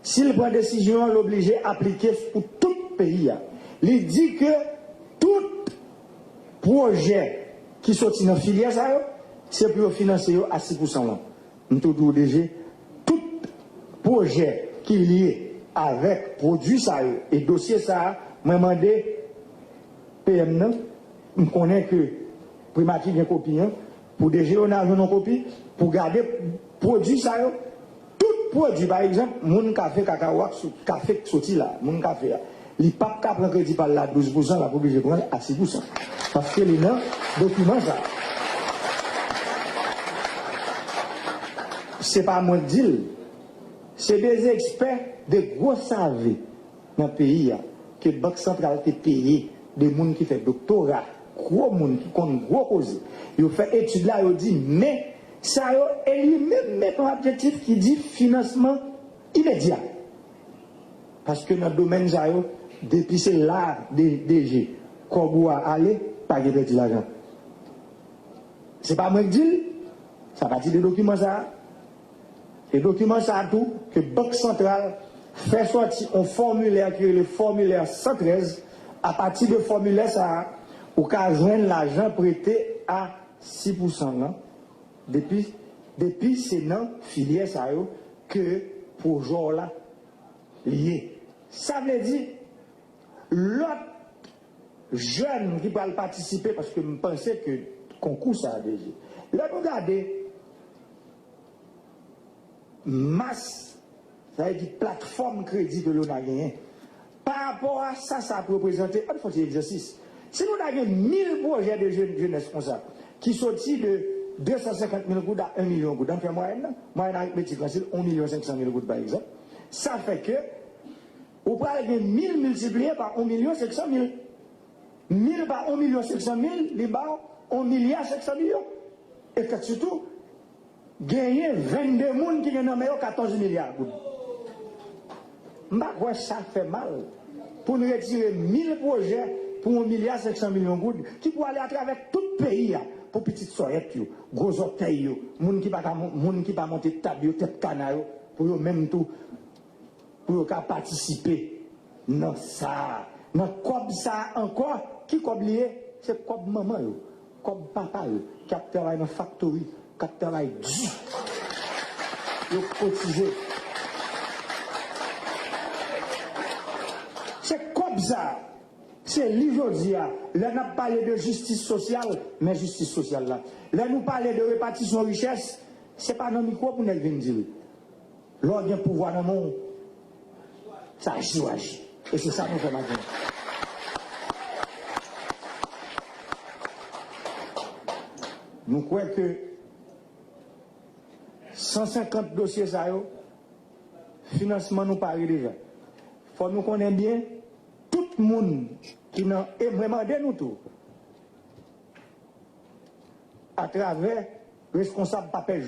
S'il prend décision, l'oblige à appliquer pour tout le pays. Il dit que tout projet qui sortit dans la filière, c'est pour financer à 6%. Nous tout DG, tout projet qui est lié avec produit ça et dossier ça, m'a demandé PM on connaît que primatique une copie, hein, pour DG, on a une copie, pour garder produit ça, tout produit, par exemple, mon café cacao, café sorti là, mon café, il n'y a pas de crédit par là 12%, la obligé de prendre à 6%. Parce que les documents ça. C'est pas moi qui dis, c'est des experts de gros savés dans le pays que la Banque centrale a payé des gens qui font doctorat, gros gens qui comptent gros causes. Ils ont fait études là, ils ont dit, mais ça a lui-même un objectif qui dit financement immédiat. Parce que dans le domaine, depuis c'est là, DG, qu'on doit aller, pas de l'argent. C'est pas moi qui dis, ça va dire des documents ça. Les documents ça tout, que la Banque centrale fait sortir un formulaire qui est le formulaire 113. À partir de formulaire ça, ou qu'à joindre l'argent prêté à 6% là. Depuis c'est dans filière ça que pour jour là lié. Ça veut dire l'autre jeune qui va participer parce que je pensais que le concours ça a déjà. Là nous regardons masse, ça veut dire plateforme crédit que l'on a gagné. Par rapport à ça, ça peut représenter un faux exercice. Si nous avons 1000 projets de jeunesse comme ça, qui sortent de 250 000 gouttes à 1 million de gouttes, dans le moyenne, moyenne arithmétique, c'est 1 500 000 gouttes par exemple, ça fait que, vous prenez 1000 multiplié par 1 500 000. 1000 par 1 500 000, les barres, 1 500 000 000. Et que surtout, gagner 22 personnes qui gagnent 14 milliards. Mais ça fait mal. Pour nous retirer 1000 projets pour 1 500 000 000 gouttes, qui pour aller à travers tout le pays, pour petites soyettes, gros orteils, gens qui ne pas monter table, tête canard, pour eux même tout, pour participer. Non, ça. Non, comme ça encore, qui comme lié, c'est comme maman, comme papa, qui a travaillé dans la factory, qui a travaillé dur. Ils ont cotisé. C'est comme ça. C'est l'aujourd'hui. Là, nous parlons de justice sociale, mais justice sociale là. Là, nous parlons de répartition de richesse. Ce n'est pas dans le micro pour nous dire. L'ordre de pouvoir dans le monde, ça agit. Et c'est ça que nous faisons maintenant. Nous croyons que 150 dossiers, ça y est, financement nous paraît déjà. Il faut nous connaître bien tout le monde qui n'a vraiment de nous tout. À travers responsable papier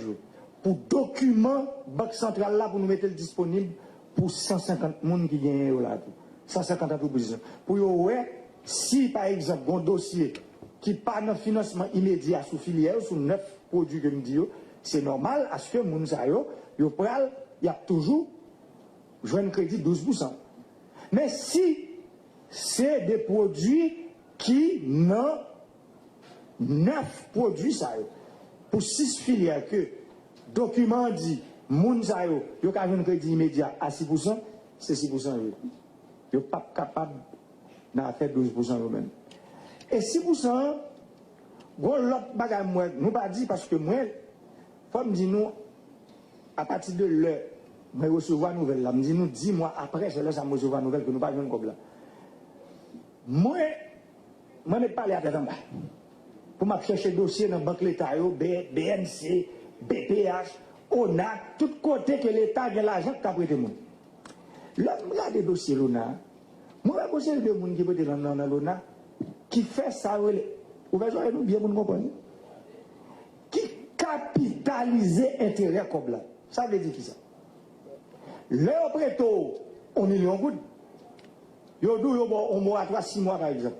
pour document Banque centrale là pour nous mettre disponible pour 150 personnes qui gagnent là. 150 propositions. Pour ouais, si par exemple un dossier qui pas de financement immédiat sous filière, sous 9 produits que nous disons, c'est normal à ce que moun sa yo, il y a toujours joué un crédit 12%. Mais si c'est des produits qui n'ont 9 produits ça yo, pour 6 filières que document dit moun sa yo, il y a un crédit immédiat à 6%, c'est 6% yo. Ils ne sont pas capables d'en faire 12% eux-mêmes. Et 6%, l'autre bagage, nous ne pas dit parce que moi, il faut me dire nous, à partir de l'heure, je recevoir une nouvelle, me dit nous 10 mois après, c'est là que je recevoir une nouvelle que nous ne pas comme là. Moi, je n'ai pas allé à tête en bas. Pour me chercher dossier dans la Banque l'État, BNC, BPH, ONA, tout côté que l'État a l'argent qui a prêté moi. Là, je regarde des dossiers l'ONA. Moi, je conseille de gens qui prêtent dans l'ONA, qui fait ça, vous voyez, nous bien, vous comprenez? Qui capitalise intérêt comme là. Ça veut dire qui ça? Leur prêt 1 million de gouttes. Yo dou yo bon, on mois à 6 mois par exemple.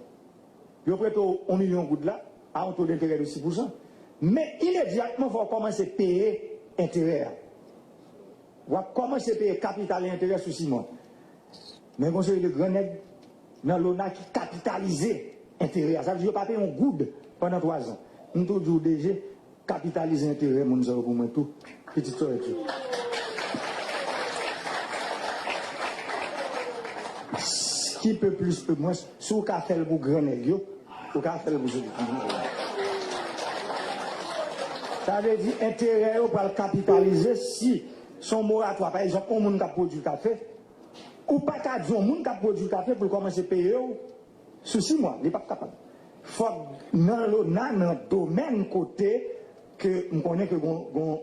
Yo prêt 1 million de gouttes là, à un taux d'intérêt de 6%. Mais immédiatement, il faut commencer à payer intérêt. On va commencer à payer capital et intérêt sous 6 mois. Mais on conseil de grand nègre dans l'ONA qui capitalise intérêt. Ça veut dire que pas payer un good pendant 3 ans. Nous toujours déjà capitaliser intérêt, mon zéro pour moi tout. Petite soeur tout. Qui peut plus, peut moins, sous qu'a fait le grand nègre, Vous pouvez faire le besoin. Ça veut dire intérêt pour le capitaliser si son moratoire, par exemple, on monde qui produit du café, ou pas qu'à dire on monde qui produit du café pour commencer à payer, sous 6 mois, il n'est pas capable. Il faut dans le domaine côté que on connaît que une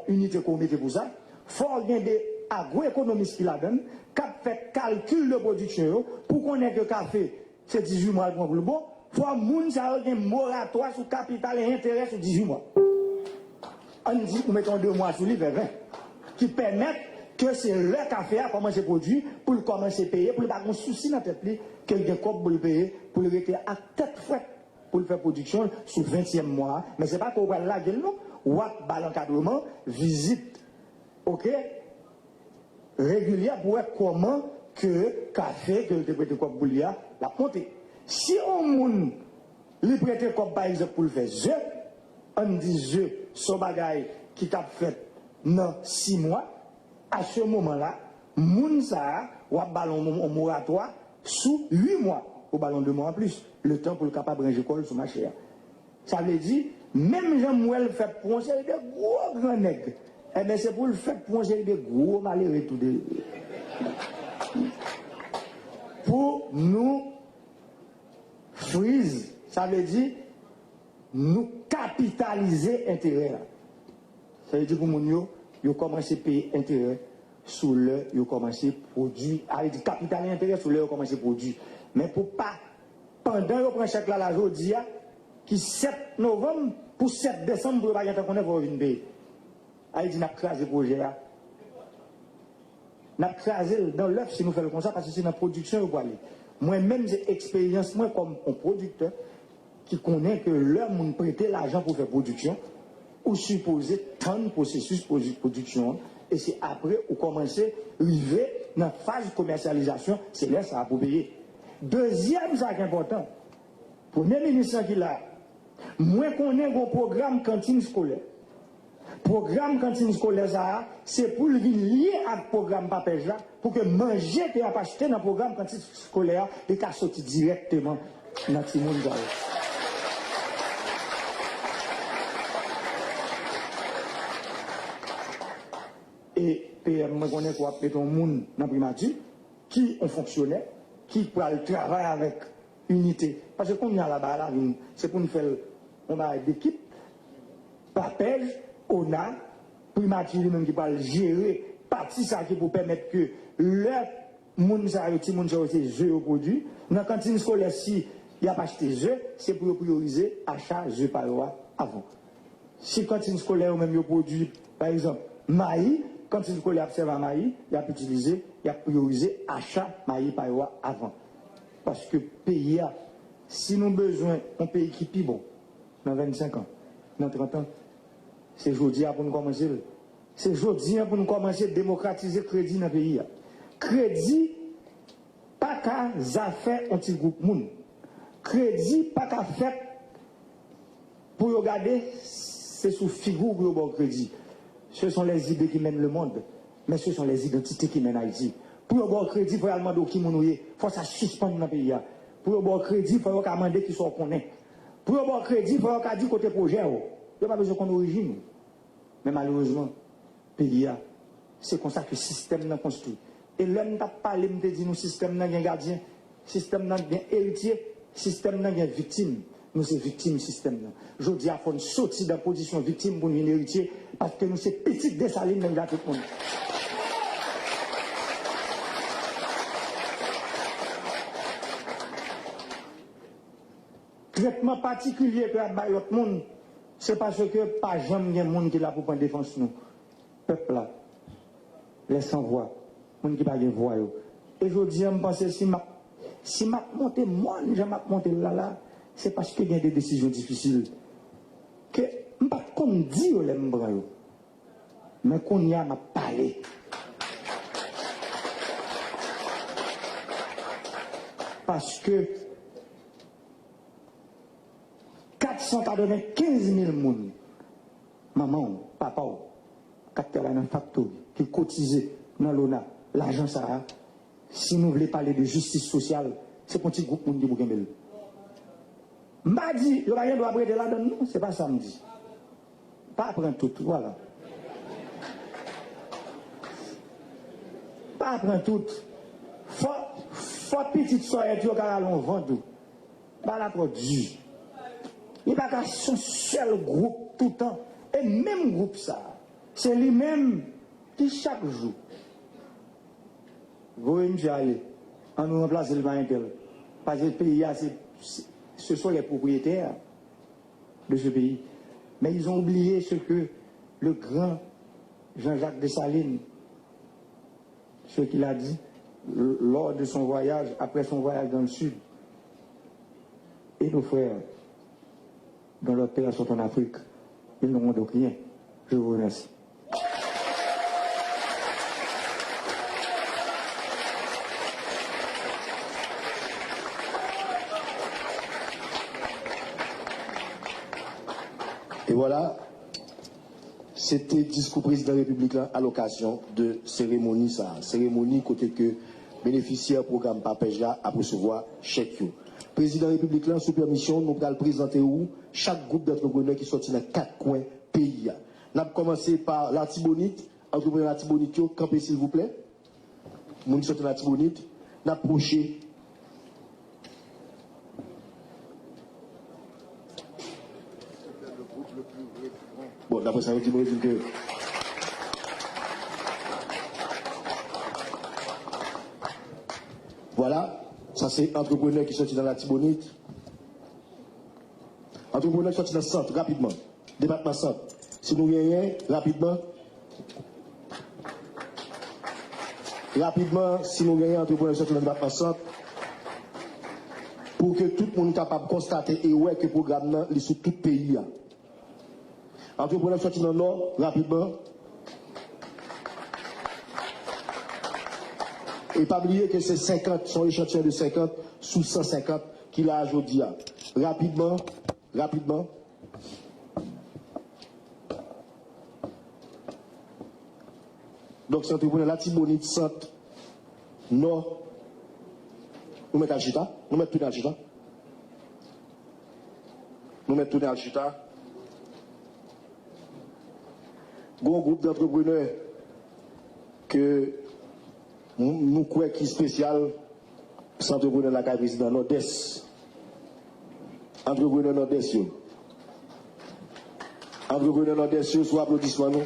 unité qu'on met pour ça, il faut qu'il y ait des agroéconomistes qui la donnent, qui fait calcul de production pour qu'on ait que café, c'est 18 mois pour le bon, il faut que ait un moratoire sur capital et intérêt sur 18 mois. On dit, nous mettons 2 mois sur lui, 20, qui permettent que c'est le café à commencer à produire, pour le commencer à payer, pour le pas de souci dans la tête, que le pour le payer, pour le rester à tête fouette, pour le faire production sur le 20e mois. Mais ce n'est pas qu'on va la gueule, non. Ou à l'encadrement, visite, ok, régulière pour voir comment que café, que le prêté comme boulia, la montée. Si on moun, le prêté comme par exemple pour le faire jeu, on dit jeu, son bagage qui t'a fait dans 6 mois, à ce moment-là, moun ça, ou à ballon moratoire, sous 8 mois, au ballon de mois en plus, le temps pour le capable de ranger colle sur ma chair. Ça veut dire, même Jean-Mouel fait prononcer des gros grands nègres, eh bien c'est pour le faire prononcer des gros malheureux tout de... Pour nous freeze, ça veut dire nous capitaliser intérêt. Ça veut dire pour nous, ils commencent à payer intérêt sous le, ils commencent à produire, avec capital et intérêt sous le, ils commencent à produire. Mais pour pas, pendant qu'ils prennent chèque là, la journée, qui 7 novembre, pour 7 décembre, pour ne pas y qu'on est pour venir payer. Il dit, n'a crasé le projet là. N'a crasé dans l'œuf si nous faisons comme ça, parce que c'est dans la production où aller. Moi-même, j'ai expérience, moi, comme un producteur, qui connaît que l'heure où prêter l'argent pour faire production, ou supposer tant de processus de production, et c'est après où commencer à arriver dans la phase de commercialisation, c'est là ça va pour payer. Deuxième, ça qui est important, premier ministre qui l'a, moi connais un programme cantine scolaire. Programme cantine scolaire, c'est pour le lier à ce programme papège là, pour que manger et acheter dans le programme cantine scolaire et qu'à sortir directement dans le monde. Et PM, moi, connais quoi, mettre un monde dans le primature, qui ont fonctionné, qui pour le travail avec unité. Parce que quand on est là-bas, là, c'est pour nous faire une équipe, papège, on a, primature lui-même qui va gérer, partie ça qui pour permettre que le monde, ça, le monde, c'est jeux au produit. Dans la cantine scolaire, si il n'y a pas acheté jeux, c'est pour prioriser achat jeux par loi avant. Si cantine scolaire, ou même le produit, par exemple, maïs, quand il faut observer maïs, il a utilisé, il a priorisé achat maïs par loi avant. Parce que pays, si nous avons besoin d'un pays qui est bon, dans 25 ans, dans 30 ans, c'est aujourd'hui pour nous commencer. C'est aujourd'hui pour nous commencer à démocratiser le crédit dans le pays. Crédit, pas qu'à faire un petit groupe moun. Crédit, pas qu'à faire pour regarder, c'est sous figure pour le bon crédit. Ce sont les idées qui mènent le monde, mais ce sont les identités qui mènent Haïti. Pour le bon crédit, il faut demander qui il faut ça suspendre dans le pays. Pour le bon crédit, il faut demander qui sont connaît. Pour le bon crédit, il faut dire côté projet. Il n'y a pas besoin qu'on origine. Mais malheureusement, le pays, c'est comme ça que le système est construit. Et l'homme n'a pas parlé, me dit, nous, système n'a pas gardien, système n'a pas héritier, système n'a pas victime. Nous, c'est victime système. Je dis, il faut sortir de la position victime pour une héritier, parce que nous, c'est petite dessaline, même là, tout le monde. Traitement particulier que la monde, c'est parce que pas jamais il y a un monde qui est là pour prendre défense nous. Peuple là, les sans voix, monde qui n'a pas de voix. Et je dis, je pense si je monte, moi, je monte là, c'est parce qu'il y a des décisions difficiles. Que je ne sais pas qu'on dit les membres, mais qu'on y a parlé. Parce que 495 000 personnes, maman, papa, qui travaillent dans le factory, qui cotisent dans l'ONA, l'argent ça, si nous voulons parler de justice sociale, c'est pour un petit groupe qui vous M'a dit, il n'y a rien doit prêter là-dedans, non, c'est pas ça me dit. Pas prendre tout, voilà. Pas prendre tout. Faut petite soirée, tu as allons vendre. Pas la produit. Il n'y a pas son seul groupe tout le temps. Et même groupe ça, c'est lui-même qui chaque jour. Vous voyez, monsieur aller, on nous remplace le Intel. Parce que le pays, ce sont les propriétaires de ce pays. Mais ils ont oublié ce que le grand Jean-Jacques Dessalines, ce qu'il a dit lors de son voyage, après son voyage dans le sud. Et nos frères, dont leurs pères sont en Afrique, ils n'auront donc rien. Je vous remercie. Et voilà, c'était discours président de la République là, à l'occasion de cérémonie ça. Cérémonie côté que bénéficiaire programme PAPEJA à recevoir chèque. Président de la République là, sous permission, nous allons présenter où chaque groupe d'entrepreneurs qui sortit dans 4 coins pays. Nous avons commencé par l'Artibonite, entrepreneur l'Artibonite, campez s'il vous plaît. Nous qui sortent dans l'Artibonite, nous avons approché. Bon, d'après ça, je me dis que. Voilà, ça c'est entrepreneur qui sortit dans la Tibonite. Entrepreneur qui sortit dans le centre, rapidement. Département centre. Si nous gagnons, rapidement. Rapidement, si nous gagnons, entrepreneur qui sortit dans le département centre. Pour que tout le monde soit capable de constater et ouais que le programme est sur tout le pays. Entrepreneur sorti dans le nord, rapidement. Et pas oublier que c'est 50, son échantillon de 50 sous 150 qu'il a aujourd'hui. Rapidement, rapidement. Donc c'est entrepreneur la Tibonite, centre, nord. Nous mettons Alchita, nous mettons tout Alchita. Nous mettons tout Alchita. Gros groupe d'entrepreneurs que nous croyons qui est spécial, c'est entrepreneur la carte président Nord-Est. Entrepreneur Nord-Est. Entrepreneur Nord-Est, soit applaudissement nous.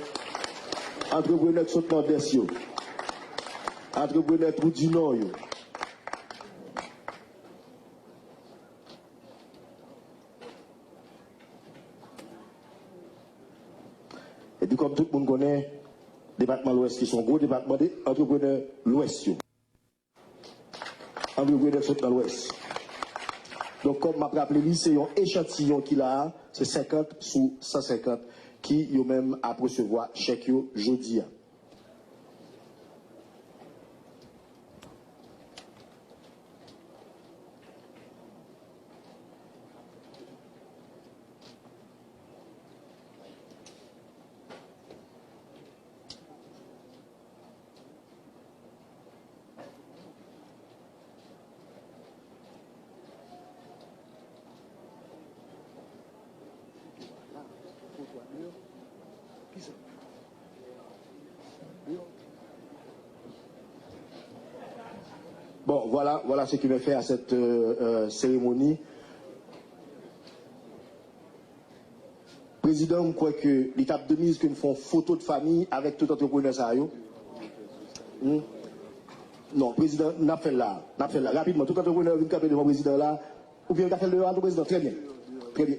Entrepreneur qui sont Nord-Est. Entrepreneur tout du Nord. Et puis comme tout le monde connaît, département de l'Ouest qui sont gros départements d'entrepreneurs l'Ouest. Entrepreneurs qui sont dans l'Ouest. Donc comme m'a rappelé, c'est un échantillon qu'il a, c'est 50 sous 150 qui yo même à recevoir chèque jeudi. Bon, voilà ce qui me fait à cette cérémonie. Président, je crois que l'étape de mise que nous font photo de famille avec tout entrepreneur ça. Non, président, n'a fait là. Rapidement, tout entrepreneur vient camper devant le président là. Ou bien, il a fait le président. Très bien. Très bien.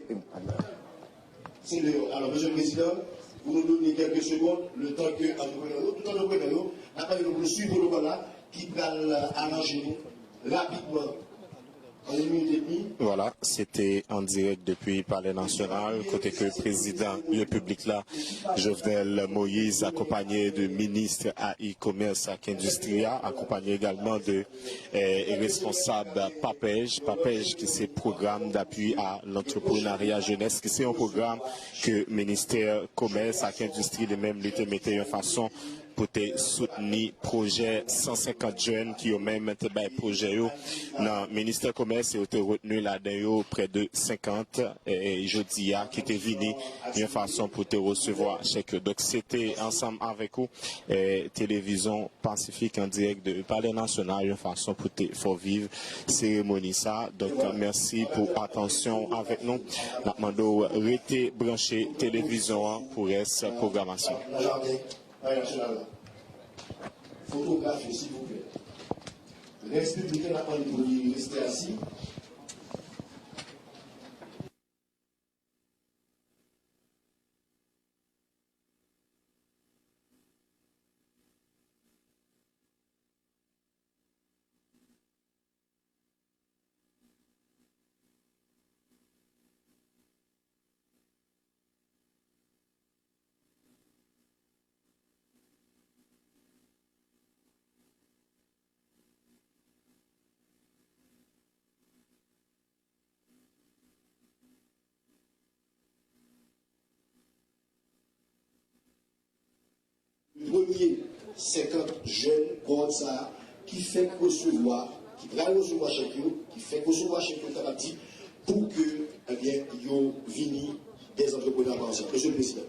C'est le. Alors, monsieur le président, vous nous donnez quelques secondes, le temps que tout entrepreneur, n'a pas de suivre le là, qui va arranger rapidement. Voilà, c'était en direct depuis Palais National, côté que le président de la République là, Jovenel Moïse, accompagné de ministres à e-commerce, à Industria, accompagné également de responsables PAPEJ qui c'est programme d'appui à l'entrepreneuriat jeunesse, qui c'est un programme que le ministère commerce à Industrie de même l'été mettait une façon pour te soutenir projet 150 jeunes qui ont même été projet dans le ministère du Commerce et ont retenu là-dedans près de 50 et jeudi qui étaient venus une façon pour te recevoir chèque. Donc c'était ensemble avec vous télévision Pacifique en direct de Palais National une façon pour te faire vivre cérémonie ça. Donc merci pour attention avec nous. Nous demandons rester branché télévision pour cette programmation. Photographie, s'il vous plaît. Reste public, on a pas de rester assis. Premier 50 jeunes comme ça qui fait recevoir, qui va recevoir chacun, qui fait recevoir chacun pour que eh bien ils viennent des entrepreneurs ensemble. Monsieur le Président.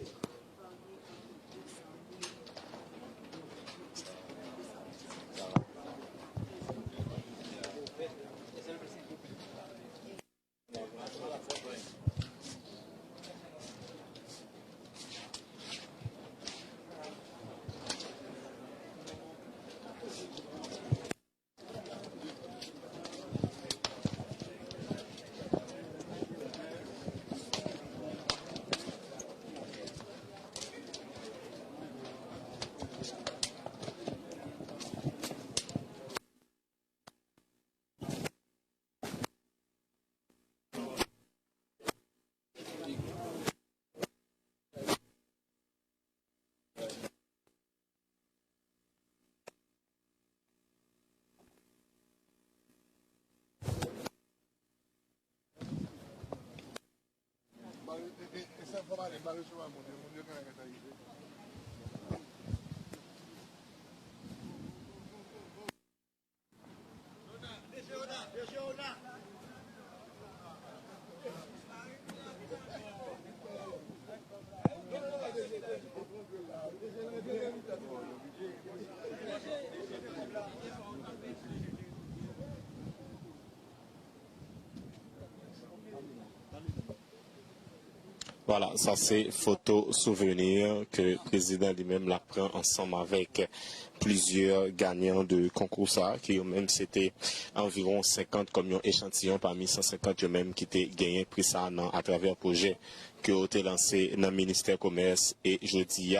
Voilà, ça c'est photo souvenir que le président lui-même la prend ensemble avec plusieurs gagnants de concours ça, qui même c'était environ 50 comme un échantillon parmi 150 eux-mêmes qui étaient gagné prix ça à travers un projet que a été lancé dans le ministère du Commerce et jeudi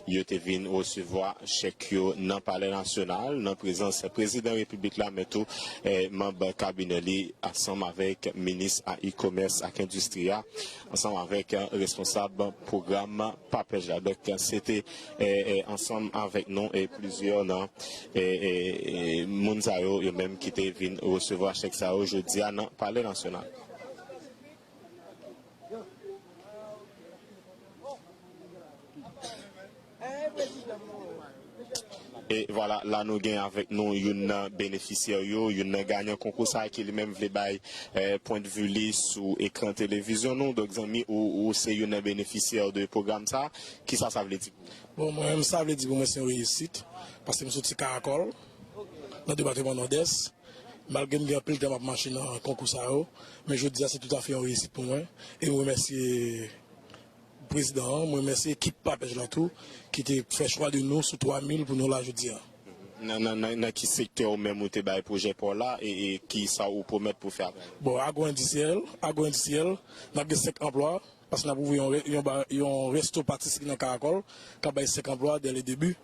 il était venu recevoir chèque dans le Palais National dans présence président de la République là mais tout membre cabinet ensemble avec ministre à e-commerce à Industria ensemble avec un responsable programme Papej. Donc c'était ensemble avec nous et plusieurs Mounzayo et même qui étaient venus recevoir chèque ça aujourd'hui dans le Palais National. Et voilà, là nous gagnons avec nous une bénéficiaire, une gagnant concours ça qui lui-même voulait bailler point de vue sur écran télévision nous donc amis ou c'est une bénéficiaire de programme ça qui ça veut dire. Bon moi ça veut dire pour moi c'est une réussite parce que je suis sorti Caracol dans le département Nord-Est malgré que j'ai un peu le temps de marcher dans le concours ça mais je dis c'est tout à fait une réussite pour moi et je remercie président, moi remercie l'équipe Papej là tout qui a fait choix de nous sur 3000 pour nous là jeudi. Dans quel secteur même où tu as projet pour là et qui ça vous promet pour faire? Bon, agro-industriel, nous avons 5 emplois parce que nous avons un resto pâtisserie dans Caracol qui a 5 emplois dès le début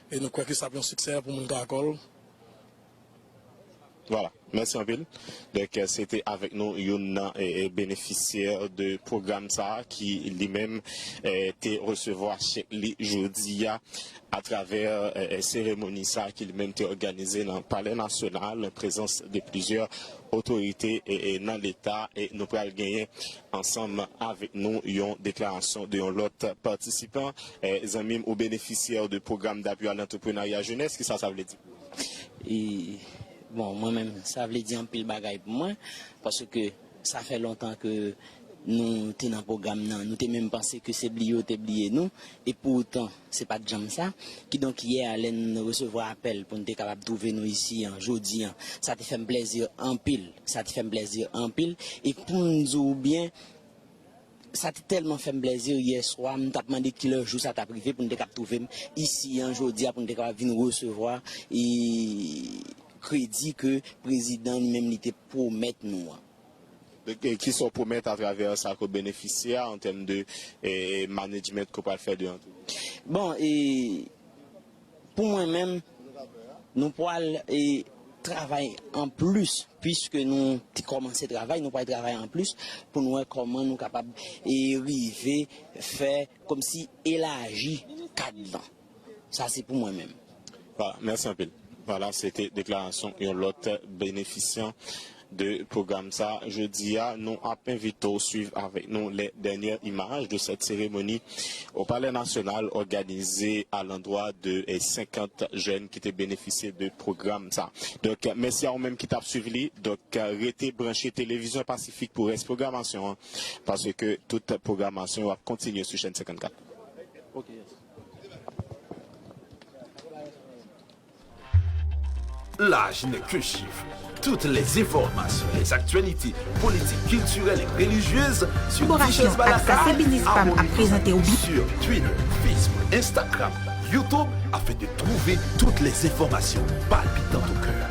et nous croyons que ça a un succès pour mon Caracol. Voilà, merci un peu. Donc, c'était avec nous un bénéficiaire de programme ça qui lui-même était recevoir chez les jeudi à travers cérémonie ça qui lui-même était organisée dans le Palais national en présence de plusieurs autorités et dans l'État et nous pourrons gagner ensemble avec nous une déclaration de l'autre participant, amis ou bénéficiaires de programme d'appui à l'entrepreneuriat jeunesse, qui ça veut dire? Et bon, moi-même, ça veut dire un pile bagaille pour moi, parce que ça fait longtemps que nous sommes dans le programme, nous avons même pensé que c'est oublié nous, et pourtant, ce n'est pas de jam ça, qui donc hier allait nous recevoir appel pour nous être capable de trouver nous ici, aujourd'hui, ça te fait un plaisir en pile, et pour nous dire bien, ça t'a tellement fait plaisir hier soir, nous t'ai demandé quel jour ça t'a privé pour nous être capable de trouver ici, aujourd'hui, pour nous être capable de venir recevoir, et crédit que le président lui-même n'était promettre nous. Qui sont promettre à travers ça que bénéficiaires en termes de management qu'on peut faire de l'entreprise? Bon, et pour moi-même, nous pourrons travailler en plus, puisque nous commençons le travail, nous pourrons travailler en plus pour nous voir comment nous sommes capables d'arriver à faire comme si élargir cadre. Ça, c'est pour moi-même. Voilà, merci un peu. Voilà, c'était déclaration et l'autre bénéficiant de programme ça. Jeudi, nous avons invité à suivre avec nous les dernières images de cette cérémonie au Palais national organisée à l'endroit de 50 jeunes qui étaient bénéficiés de programme ça. Donc, merci à vous-même qui t'a suivi. Donc, restez branché Télévision Pacifique pour cette programmation, parce que toute programmation va continuer sur chaîne 54. Ok. L'âge n'est que chiffre. Toutes les informations, les actualités politiques, culturelles et religieuses sur Collaboration avec Sasebini Spam a présenté sur Twitter, Facebook, Instagram, YouTube afin de trouver toutes les informations palpitantes au cœur.